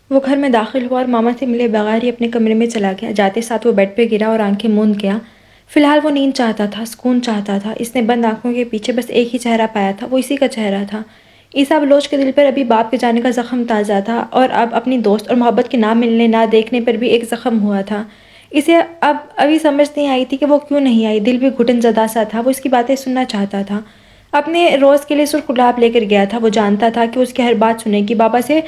وہ گھر میں داخل ہوا اور ماما سے ملے بغیر ہی اپنے کمرے میں چلا گیا۔ جاتے ساتھ وہ بیڈ پہ گرا اور آنکھیں موند گیا۔ فی الحال وہ نیند چاہتا تھا، سکون چاہتا تھا۔ اس نے بند آنکھوں کے پیچھے بس ایک ہی چہرہ پایا تھا، وہ اسی کا چہرہ تھا۔ عیسیٰ بلوچ کے دل پر ابھی باپ کے جانے کا زخم تازہ تھا، اور اب اپنی دوست اور محبت کے نہ ملنے نہ دیکھنے پر بھی ایک زخم ہوا تھا۔ اسے ابھی سمجھ نہیں آئی تھی کہ وہ کیوں نہیں آئی۔ دل بھی گھٹن زدہ سا تھا، وہ اس کی باتیں سننا چاہتا تھا۔ اپنے روز کے لیے سرخ گلاب لے کر گیا تھا۔ وہ جانتا تھا کہ اس کی ہر بات سنے گی، بابا سے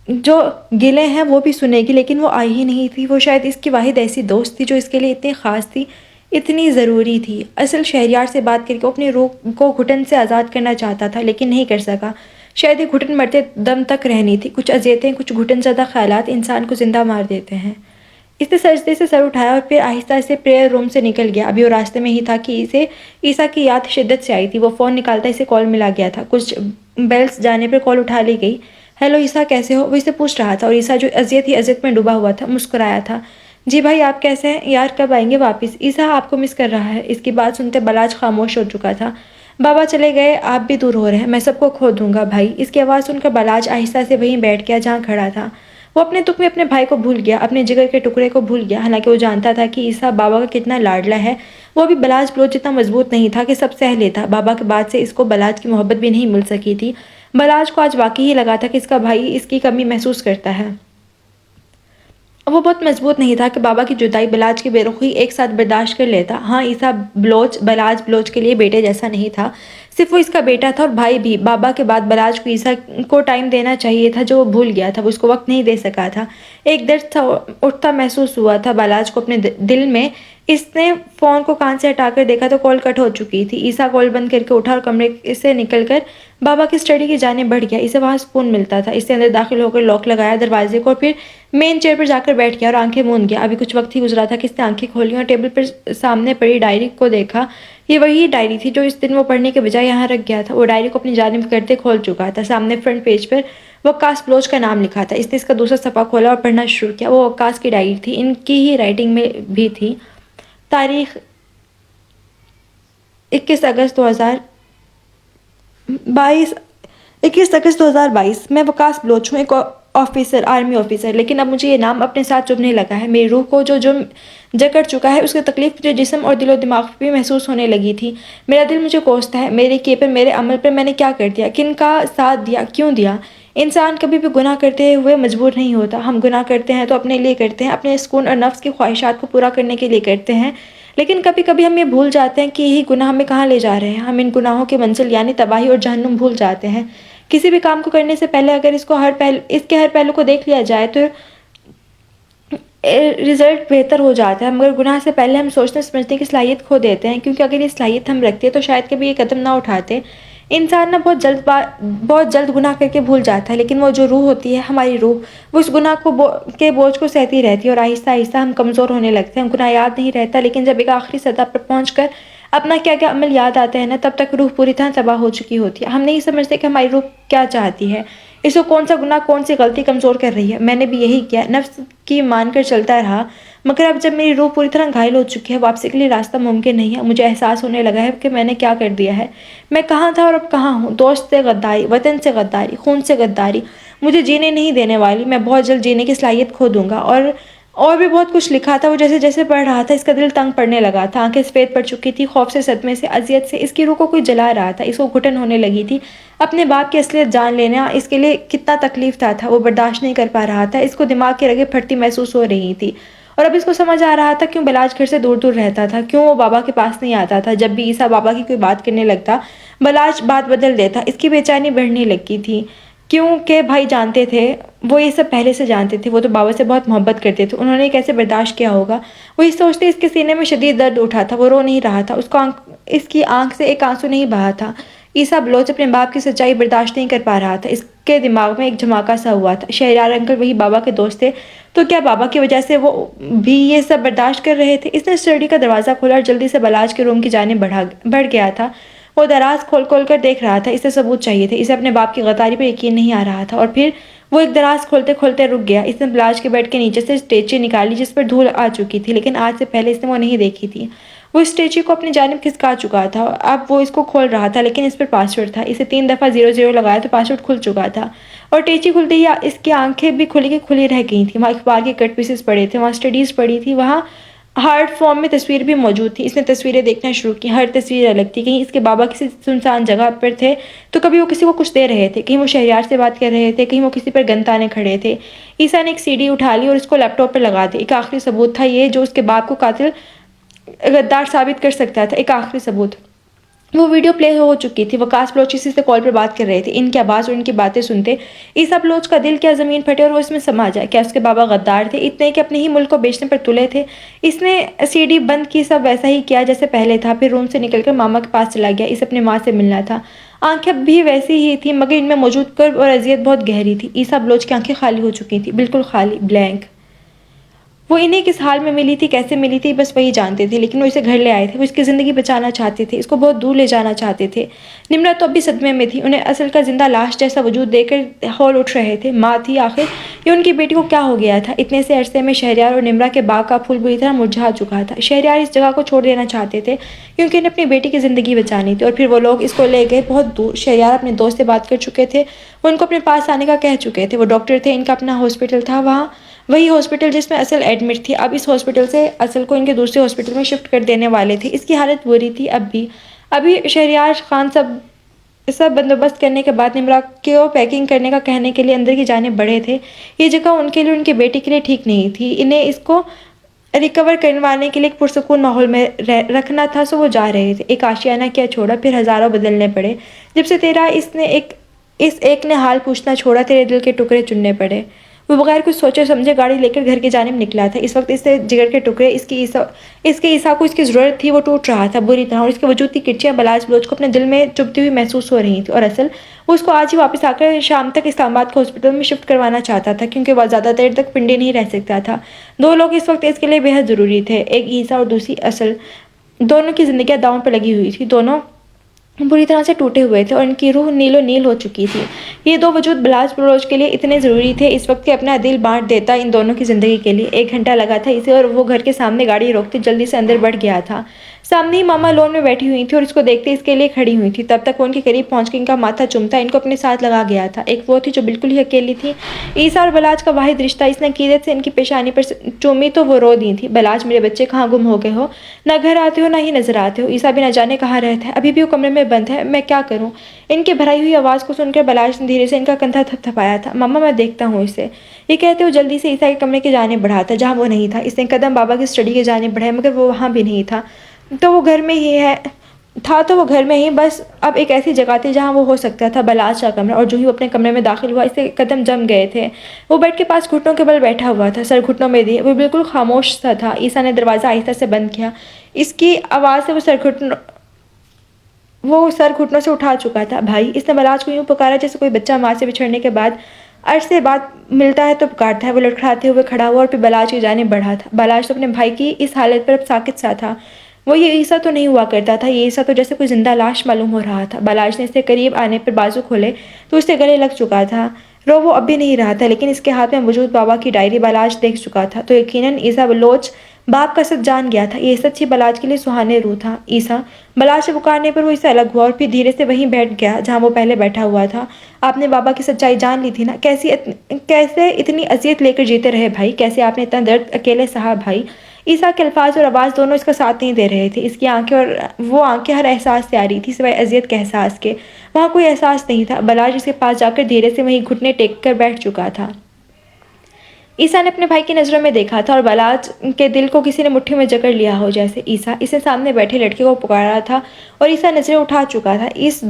جو گلے ہیں وہ بھی سنے گی، لیکن وہ آئی ہی نہیں تھی۔ وہ شاید اس کی واحد ایسی دوست تھی جو اس کے لیے اتنی خاص تھی، اتنی ضروری تھی۔ اصل شہریار سے بات کر کے اپنی روح کو گھٹن سے آزاد کرنا چاہتا تھا، لیکن نہیں کر سکا۔ شاید یہ گھٹن مرتے دم تک رہنی تھی۔ کچھ اذیتیں، کچھ گھٹن زدہ خیالات انسان کو زندہ مار دیتے ہیں۔ اس نے سجدے سے سر اٹھایا اور پھر آہستہ سے پریئر روم سے نکل گیا۔ ابھی وہ راستے میں ہی تھا کہ اسے عیسیٰ کی یاد شدت سے آئی تھی۔ وہ فون نکالتا اسے کال ملا گیا تھا۔ کچھ بیلز جانے پر کال اٹھا لی گئی۔ ہیلو عیسیٰ، کیسے ہو؟ وہ اسے پوچھ رہا تھا، اور عیسیٰ جو اذیت ہی اذیت میں ڈوبا ہوا تھا مسکرایا تھا۔ جی بھائی، آپ کیسے ہیں؟ یار کب آئیں گے واپس؟ عیسیٰ آپ کو مس کر رہا ہے۔ اس کی بات سنتے بلاج خاموش ہو چکا تھا۔ بابا چلے گئے، آپ بھی دور ہو رہے ہیں، میں سب کو کھو دوں گا بھائی۔ اس کی آواز سن کر بلاج آہستہ سے وہیں بیٹھ گیا جہاں کھڑا تھا۔ وہ اپنے دکھ میں اپنے بھائی کو بھول گیا، اپنے جگر کے ٹکڑے کو بھول گیا۔ حالانکہ وہ جانتا تھا کہ عیسیٰ بابا کا کتنا لاڈلا ہے، وہ بھی بلاج بلوچ جتنا مضبوط نہیں تھا کہ سب سہ لیتا۔ بابا کے بعد سے اس کو بلاج کی محبت بھی نہیں مل سکی تھی۔ بلاج کو آج واقعی ہی لگا تھا کہ اس کا بھائی اس کی کمی محسوس کرتا ہے۔ وہ بہت مضبوط نہیں تھا کہ بابا کی جدائی، بلاج کی بے رخی ایک ساتھ برداشت کر لیتا۔ ہاں، عیسیٰ بلوچ بلاج بلوچ کے لیے بیٹے جیسا نہیں تھا، صرف وہ اس کا بیٹا تھا اور بھائی بھی۔ بابا کے بعد بلاج کو عیسیٰ کو ٹائم دینا چاہیے تھا جو وہ بھول گیا تھا، وہ اس کو وقت نہیں دے سکا تھا۔ ایک درد تھا اٹھتا محسوس ہوا تھا بلاج کو اپنے دل میں۔ اس نے فون کو کان سے ہٹا کر دیکھا تو کال کٹ ہو چکی تھی۔ عیسیٰ کال بند کر کے اٹھا اور کمرے سے نکل کر بابا کی اسٹڈی کی جانب بڑھ گیا۔ اسے وہاں سکون ملتا تھا۔ اس نے اندر داخل ہو کر لاک لگایا دروازے کو، اور پھر مین چیئر پر جا کر بیٹھ گیا اور آنکھیں موند گیا۔ ابھی کچھ وقت ہی گزرا تھا کہ اس نے آنکھیں کھولی اور ٹیبل پر سامنے پڑی ڈائری کو دیکھا۔ یہ وہی ڈائری تھی جو اس دن وہ پڑھنے کے بجائے یہاں رکھ گیا تھا۔ وہ ڈائری کو اپنی جانب کرتے کھول چکا تھا۔ سامنے فرنٹ پیج پر وقاص بلوچ کا نام لکھا تھا۔ اس نے اس کا دوسرا صفحہ کھولا اور پڑھنا شروع کیا۔ وہ وقاص کی ڈائری تھی، ان کی ہی رائٹنگ میں بھی تھی۔ تاریخ 21 اگست 2022۔ میں وقاص بلوچ ہوں، ایک آفیسر، آرمی آفیسر، لیکن اب مجھے یہ نام اپنے ساتھ چبھنے لگا ہے۔ میری روح کو جو جرم جکڑ چکا ہے، اس کی تکلیف مجھے جسم اور دل و دماغ پہ بھی محسوس ہونے لگی تھی۔ میرا دل مجھے کوستا ہے، میرے کیے پر، میرے عمل پر میں نے کیا کر دیا، کن کا ساتھ دیا، کیوں دیا؟ انسان کبھی بھی گناہ کرتے ہوئے مجبور نہیں ہوتا۔ ہم گناہ کرتے ہیں تو اپنے لیے کرتے ہیں، اپنے سکون اور نفس کی خواہشات کو پورا کرنے کے لیے کرتے ہیں، لیکن کبھی کبھی ہم یہ بھول جاتے ہیں کہ یہی گناہ ہمیں کہاں لے جا رہے ہیں۔ ہم ان گناہوں کی منزل یعنی تباہی اور جہنم بھول جاتے ہیں۔ کسی بھی کام کو کرنے سے پہلے اگر اس کے ہر پہلو کو دیکھ لیا جائے تو رزلٹ بہتر ہو جاتا ہے، مگر گناہ سے پہلے ہم سوچنے سمجھنے کی صلاحیت کھو دیتے ہیں، کیونکہ اگر یہ صلاحیت ہم رکھتے تو شاید کبھی یہ قدم نہ اٹھاتے۔ انسان نہ بہت جلد گناہ کر کے بھول جاتا ہے، لیکن وہ جو روح ہوتی ہے، ہماری روح، وہ اس گناہ کے بوجھ کو سہتی رہتی ہے، اور آہستہ آہستہ ہم کمزور ہونے لگتے ہیں۔ گناہ یاد نہیں رہتا، لیکن جب ایک آخری سطح پر پہنچ کر اپنا کیا کیا عمل یاد آتا ہے نا، تب تک روح پوری طرح تباہ ہو چکی ہوتی ہے۔ ہم نہیں سمجھتے کہ ہماری روح کیا چاہتی ہے، اس کو کون سا گناہ، کون سی غلطی کمزور کر رہی ہے۔ میں نے بھی یہی کیا، نفس کی مان کر چلتا رہا، مگر اب جب میری روح پوری طرح گھائل ہو چکی ہے، واپسی کے لیے راستہ ممکن نہیں ہے۔ مجھے احساس ہونے لگا ہے کہ میں نے کیا کر دیا ہے، میں کہاں تھا اور اب کہاں ہوں۔ دوست سے غداری، وطن سے غداری، خون سے غداری مجھے جینے نہیں دینے والی۔ میں بہت جلد جینے کی صلاحیت کھو دوں گا۔ اور بھی بہت کچھ لکھا تھا۔ وہ جیسے جیسے پڑھ رہا تھا، اس کا دل تنگ پڑنے لگا تھا، آنکھیں سفید پڑ چکی تھی، خوف سے، صدمے سے، اذیت سے۔ اس کی روح کو کوئی جلا رہا تھا، اس کو گھٹن ہونے لگی تھی۔ اپنے باپ کی اصلیت جان لینا اس کے لیے کتنا تکلیف دہ تھا، وہ برداشت نہیں کر پا رہا تھا۔ اس کو دماغ کی رگیں پھٹتی محسوس ہو رہی تھی، اور اب اس کو سمجھ آ رہا تھا کیوں بلاج گھر سے دور دور رہتا تھا، کیوں وہ بابا کے پاس نہیں آتا تھا۔ جب بھی عیسیٰ بابا کی کوئی بات کرنے لگتا، بلاج بات بدل دیتا۔ اس کی بے چینی بڑھنے لگی تھی، کیونکہ بھائی جانتے تھے، وہ یہ سب پہلے سے جانتے تھے، وہ تو بابا سے بہت محبت کرتے تھے، انہوں نے کیسے برداشت کیا ہوگا۔ وہ یہ سوچتے اس کے سینے میں شدید درد اٹھا تھا، وہ رو نہیں رہا تھا، اس کی آنکھ سے ایک آنسو نہیں بہا تھا۔ عیسیٰ بلوچ اپنے باپ کی سچائی برداشت نہیں کر پا رہا تھا۔ اس کے دماغ میں ایک دھماکہ سا ہوا تھا، شہریار انکل وہی بابا کے دوست تھے، تو کیا بابا کی وجہ سے وہ بھی یہ سب برداشت کر رہے تھے؟ اس نے اسٹڈی کا دروازہ کھولا اور جلدی سے بلاج کے روم کی جانب بڑھ گیا تھا۔ وہ دراز کھول کھول کر دیکھ رہا تھا، اسے ثبوت چاہیے تھے، اسے اپنے باپ کی غداری پر یقین نہیں آ رہا تھا۔ اور پھر وہ ایک دراز کھولتے کھولتے رک گیا۔ اس نے بلاج کے بیڈ کے نیچے سے ٹیچی نکالی جس پر دھول آ چکی تھی، لیکن آج سے پہلے اس نے وہ نہیں دیکھی تھی۔ وہ اسٹیچو کو اپنی جانب کھسکا چکا تھا، اب وہ اس کو کھول رہا تھا لیکن اس پر پاسورڈ تھا۔ اسے 3 دفعہ 00 لگایا تو پاسورڈ کھل چکا تھا، اور ٹیچی کھلتے ہی اس کی آنکھیں بھی کھلی رہ گئی تھیں۔ وہاں اخبار کے کٹ پیسز پڑے تھے، وہاں اسٹڈیز پڑی تھی، وہاں ہارڈ فارم میں تصویر بھی موجود تھی۔ اس نے تصویریں دیکھنا شروع کی، ہر تصویر الگ تھی۔ کہیں اس کے بابا کسی سنسان جگہ پر تھے تو کبھی وہ کسی کو کچھ دے رہے تھے، کہیں وہ شہریار سے بات کر رہے تھے، کہیں وہ کسی پر گن تانے کھڑے تھے۔ عیسیٰ نے ایک CD اٹھا لی اور اس کو لیپ ٹاپ پر لگا دی۔ ایک آخری ثبوت تھا یہ جو اس کے باپ کو قاتل غدار ثابت کر سکتا تھا، ایک آخری ثبوت۔ وہ ویڈیو پلے ہو چکی تھی، وقاص بلوچ اسی سے کال پر بات کر رہے تھے۔ ان کی آواز اور ان کی باتیں سنتے عیسیٰ بلوچ کا دل کیا زمین پھٹے اور وہ اس میں سما جائے۔ کیا اس کے بابا غدار تھے اتنے کہ اپنے ہی ملک کو بیچنے پر تلے تھے؟ اس نے CD بند کی، سب ویسا ہی کیا جیسے پہلے تھا، پھر روم سے نکل کر ماما کے پاس چلا گیا۔ اسے اپنی ماں سے ملنا تھا۔ آنکھیں بھی ویسی ہی تھیں مگر ان میں موجود کرب اور اذیت بہت گہری تھی۔ عیسیٰ بلوچ کی آنکھیں خالی ہو چکی تھیں، بالکل خالی، بلینک۔ وہ انہیں کس حال میں ملی تھی، کیسے ملی تھی، بس وہی جانتے تھے، لیکن وہ اسے گھر لے آئے تھے۔ وہ اس کی زندگی بچانا چاہتے تھے، اس کو بہت دور لے جانا چاہتے تھے۔ نمرا تو اب بھی صدمے میں تھی، انہیں اصل کا زندہ لاش جیسا وجود دیکھ کر ہول اٹھ رہے تھے۔ ماں تھی آخر، یہ ان کی بیٹی کو کیا ہو گیا تھا؟ اتنے سے عرصے میں شہریار اور نمرا کے باغ کا پھول بری طرح مرجھا چکا تھا۔ شہریار اس جگہ کو چھوڑ دینا چاہتے تھے کیونکہ انہیں اپنی بیٹی کی زندگی بچانی تھی، اور پھر وہ لوگ اس کو لے گئے بہت دور۔ شہریار اپنے دوست سے بات کر چکے تھے، وہ ان کو اپنے پاس آنے کا کہہ چکے تھے۔ وہ ڈاکٹر تھے، ان کا اپنا ہاسپٹل تھا وہاں، وہی ہاسپٹل جس میں اصل ایڈمٹ تھی۔ اب اس ہاسپٹل سے اصل کو ان کے دوسرے ہاسپٹل میں شفٹ کر دینے والے تھے۔ اس کی حالت بری تھی ابھی شہریار خان سب بندوبست کرنے کے بعد نمرا کو پیکنگ کرنے کا کہنے کے لیے اندر کی جانب بڑھے تھے۔ یہ جگہ ان کے لیے، ان کی بیٹی کے لیے ٹھیک نہیں تھی۔ انہیں اس کو ریکور کروانے کے لیے ایک پرسکون ماحول میں رکھنا تھا، سو وہ جا رہے تھے۔ ایک آشیانہ کیا چھوڑا، پھر ہزاروں بدلنے پڑے۔ جب سے تیرا اس ایک نے حال پوچھنا چھوڑا، تیرے دل کے ٹکڑے چننے پڑے۔ وہ بغیر کچھ سوچے سمجھے گاڑی لے کر گھر کی جانب نکلا تھا۔ اس وقت اس سے جگر کے ٹکڑے، اس کے عیسیٰ کو اس کی ضرورت تھی، وہ ٹوٹ رہا تھا بری طرح، اور اس کے وجود کی کرچیاں بلاج بلوچ کو اپنے دل میں چبھتی ہوئی محسوس ہو رہی تھیں۔ اور اصل وہ اس کو آج ہی واپس آ کر شام تک اسلام آباد کے ہاسپٹل میں شفٹ کروانا چاہتا تھا، کیونکہ وہ زیادہ دیر تک پنڈی نہیں رہ سکتا تھا۔ 2 لوگ اس وقت اس کے لیے بے حد ضروری تھے، ایک عیسیٰ اور دوسری اصل۔ دونوں کی زندگیاں داؤں پر لگی ہوئی تھی، دونوں بری طرح سے ٹوٹے ہوئے تھے اور ان کی روح نیل و نیل ہو چکی تھی۔ یہ 2 وجود بلاج بلوچ کے لیے اتنے ضروری تھے اس وقت کہ اپنا دل بانٹ دیتا ان دونوں کی زندگی کے لیے۔ 1 گھنٹہ لگا تھا اسے، اور وہ گھر کے سامنے گاڑی روکتے جلدی سے اندر بڑھ گیا تھا۔ سامنے ہی ماما لون میں بیٹھی ہوئی تھی اور اس کو دیکھتے اس کے لیے کھڑی ہوئی تھی۔ تب تک وہ ان کے قریب پہنچ کے ان کا ماتھا چومتا ان کو اپنے ساتھ لگا گیا تھا۔ ایک وہ تھی جو بالکل ہی اکیلی تھی، عیسیٰ اور بلاج کا واحد رشتہ۔ اس نے عقیدت سے ان کی پیشانی پر چومی تو وہ رو دی تھی، بلاج میرے بچے کہاں گم ہو گئے ہو، نہ گھر آتے ہو نہ ہی نظر آتے ہو، عیسیٰ بھی نہ جانے کہاں رہتا ہے، ابھی بھی وہ کمرے میں بند ہے، میں کیا کروں؟ ان کی بھرائی ہوئی آواز کو سن کر بلاج نے دھیرے سے ان کا کندھا تھپ تھپایا تھا۔ ماما میں دیکھتا ہوں اسے، یہ کہتے ہوئے جلدی سے عیسیٰ کے کمرے کی جانب بڑھا تھا جہاں وہ نہیں تھا۔ اس نے قدم بابا کی اسٹڈی کی جانب بڑھائے مگر وہ وہاں بھی نہیں تھا، تو وہ گھر میں ہی بس اب ایک ایسی جگہ تھی جہاں وہ ہو سکتا تھا، بلاج کا کمرہ۔ اور جو ہی وہ اپنے کمرے میں داخل ہوا اس کے قدم جم گئے تھے۔ وہ بیڈ کے پاس گھٹنوں کے بل بیٹھا ہوا تھا، سر گھٹنوں میں دیے، وہ بالکل خاموش سا تھا۔ عیسیٰ نے دروازہ آہستہ سے بند کیا، اس کی آواز سے وہ سر گھٹنوں سے اٹھا چکا تھا۔ بھائی، اس نے بلاج کو یوں پکارا جیسے کوئی بچہ ماں سے بچھڑنے کے بعد عرصے بعد ملتا ہے تو پکارتا ہے۔ وہ لڑکھڑاتے ہوئے کھڑا ہوا اور پھر بلاج کی جانب بڑھا تھا۔ بلاج تو اپنے بھائی کی اس حالت پر اب ساکت سا تھا، وہ یہ عیسیٰ تو نہیں ہوا کرتا تھا، یہ عیسیٰ تو جیسے کوئی زندہ لاش معلوم ہو رہا تھا۔ بلاج نے اس سے قریب آنے پر بازو کھولے تو اس سے گلے لگ چکا تھا۔ رو وہ اب بھی نہیں رہا تھا، لیکن اس کے ہاتھ میں موجود بابا کی ڈائری بلاج دیکھ چکا تھا، تو یقیناً عیسیٰ بلوچ باپ کا سچ جان گیا تھا۔ یہ سچ ہی بلاج کے لیے سہانے روح تھا۔ عیسیٰ، بلاج سے پکارنے پر وہ اس سے الگ ہوا اور پھر دھیرے سے وہیں بیٹھ گیا جہاں وہ پہلے بیٹھا ہوا تھا۔ آپ نے بابا کی سچائی جان لی تھی نا؟ کیسے اتنی اذیت لے کر جیتے رہے بھائی، کیسے آپ نے اتنا درد اکیلے سہا بھائی؟ عیسیٰ کے الفاظ اور آواز دونوں اس کا ساتھ نہیں دے رہے تھے۔ اس کی آنکھیں اور وہ آنکھیں ہر احساس سے آ رہی تھی سوائے اذیت کے احساس کے، وہاں کوئی احساس نہیں تھا۔ بلاج اس کے پاس جا کر دھیرے سے وہیں گھٹنے ٹیک کر بیٹھ چکا تھا۔ عیسیٰ نے اپنے بھائی کی نظروں میں دیکھا تھا اور بلاج کے دل کو کسی نے مٹھی میں جکڑ لیا ہو جیسے۔ عیسیٰ، اسے سامنے بیٹھے لڑکے کو پکارا تھا اور عیسیٰ نظریں اٹھا چکا تھا۔ اس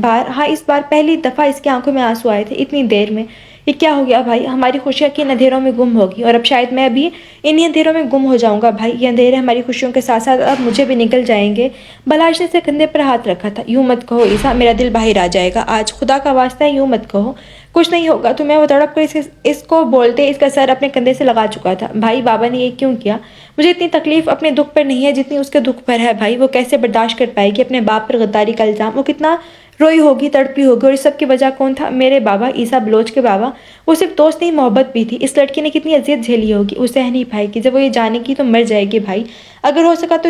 بار پہلی دفعہ اس کی آنکھوں میں آنسو آئے تھے اتنی دیر میں۔ یہ کیا ہو گیا بھائی؟ ہماری خوشیاں کن اندھیروں میں گم ہوگی، اور اب شاید میں بھی انہی اندھیروں میں گم ہو جاؤں گا بھائی۔ یہ اندھیرے ہماری خوشیوں کے ساتھ ساتھ اب مجھے بھی نگل جائیں گے۔ بلاج نے اسے کندھے پر ہاتھ رکھا تھا۔ یوں مت کہو عیسیٰ، میرا دل باہر آ جائے گا آج، خدا کا واسطہ ہے یوں مت کہو، کچھ نہیں ہوگا تمہیں۔ وہ تڑپ کر اس کو بولتے اس کا سر اپنے کندھے سے لگا چکا تھا۔ بھائی، بابا نے یہ کیوں کیا؟ مجھے اتنی تکلیف اپنے دکھ پر نہیں ہے جتنی اس کے دکھ پر ہے بھائی۔ وہ کیسے برداشت کر پائے گی اپنے باپ پر غداری کا الزام؟ وہ کتنا روئی ہوگی، تڑپی ہوگی، اور اس سب کی وجہ کون تھا؟ میرے بابا، عیسیٰ بلوچ کے بابا۔ وہ صرف دوست نہیں، محبت بھی تھی۔ اس لڑکی نے کتنی اذیت جھیلی ہوگی، وہ سہ نہیں پائے گی۔ جب وہ یہ جانے گی تو مر جائے گی بھائی۔ اگر ہو سکا تو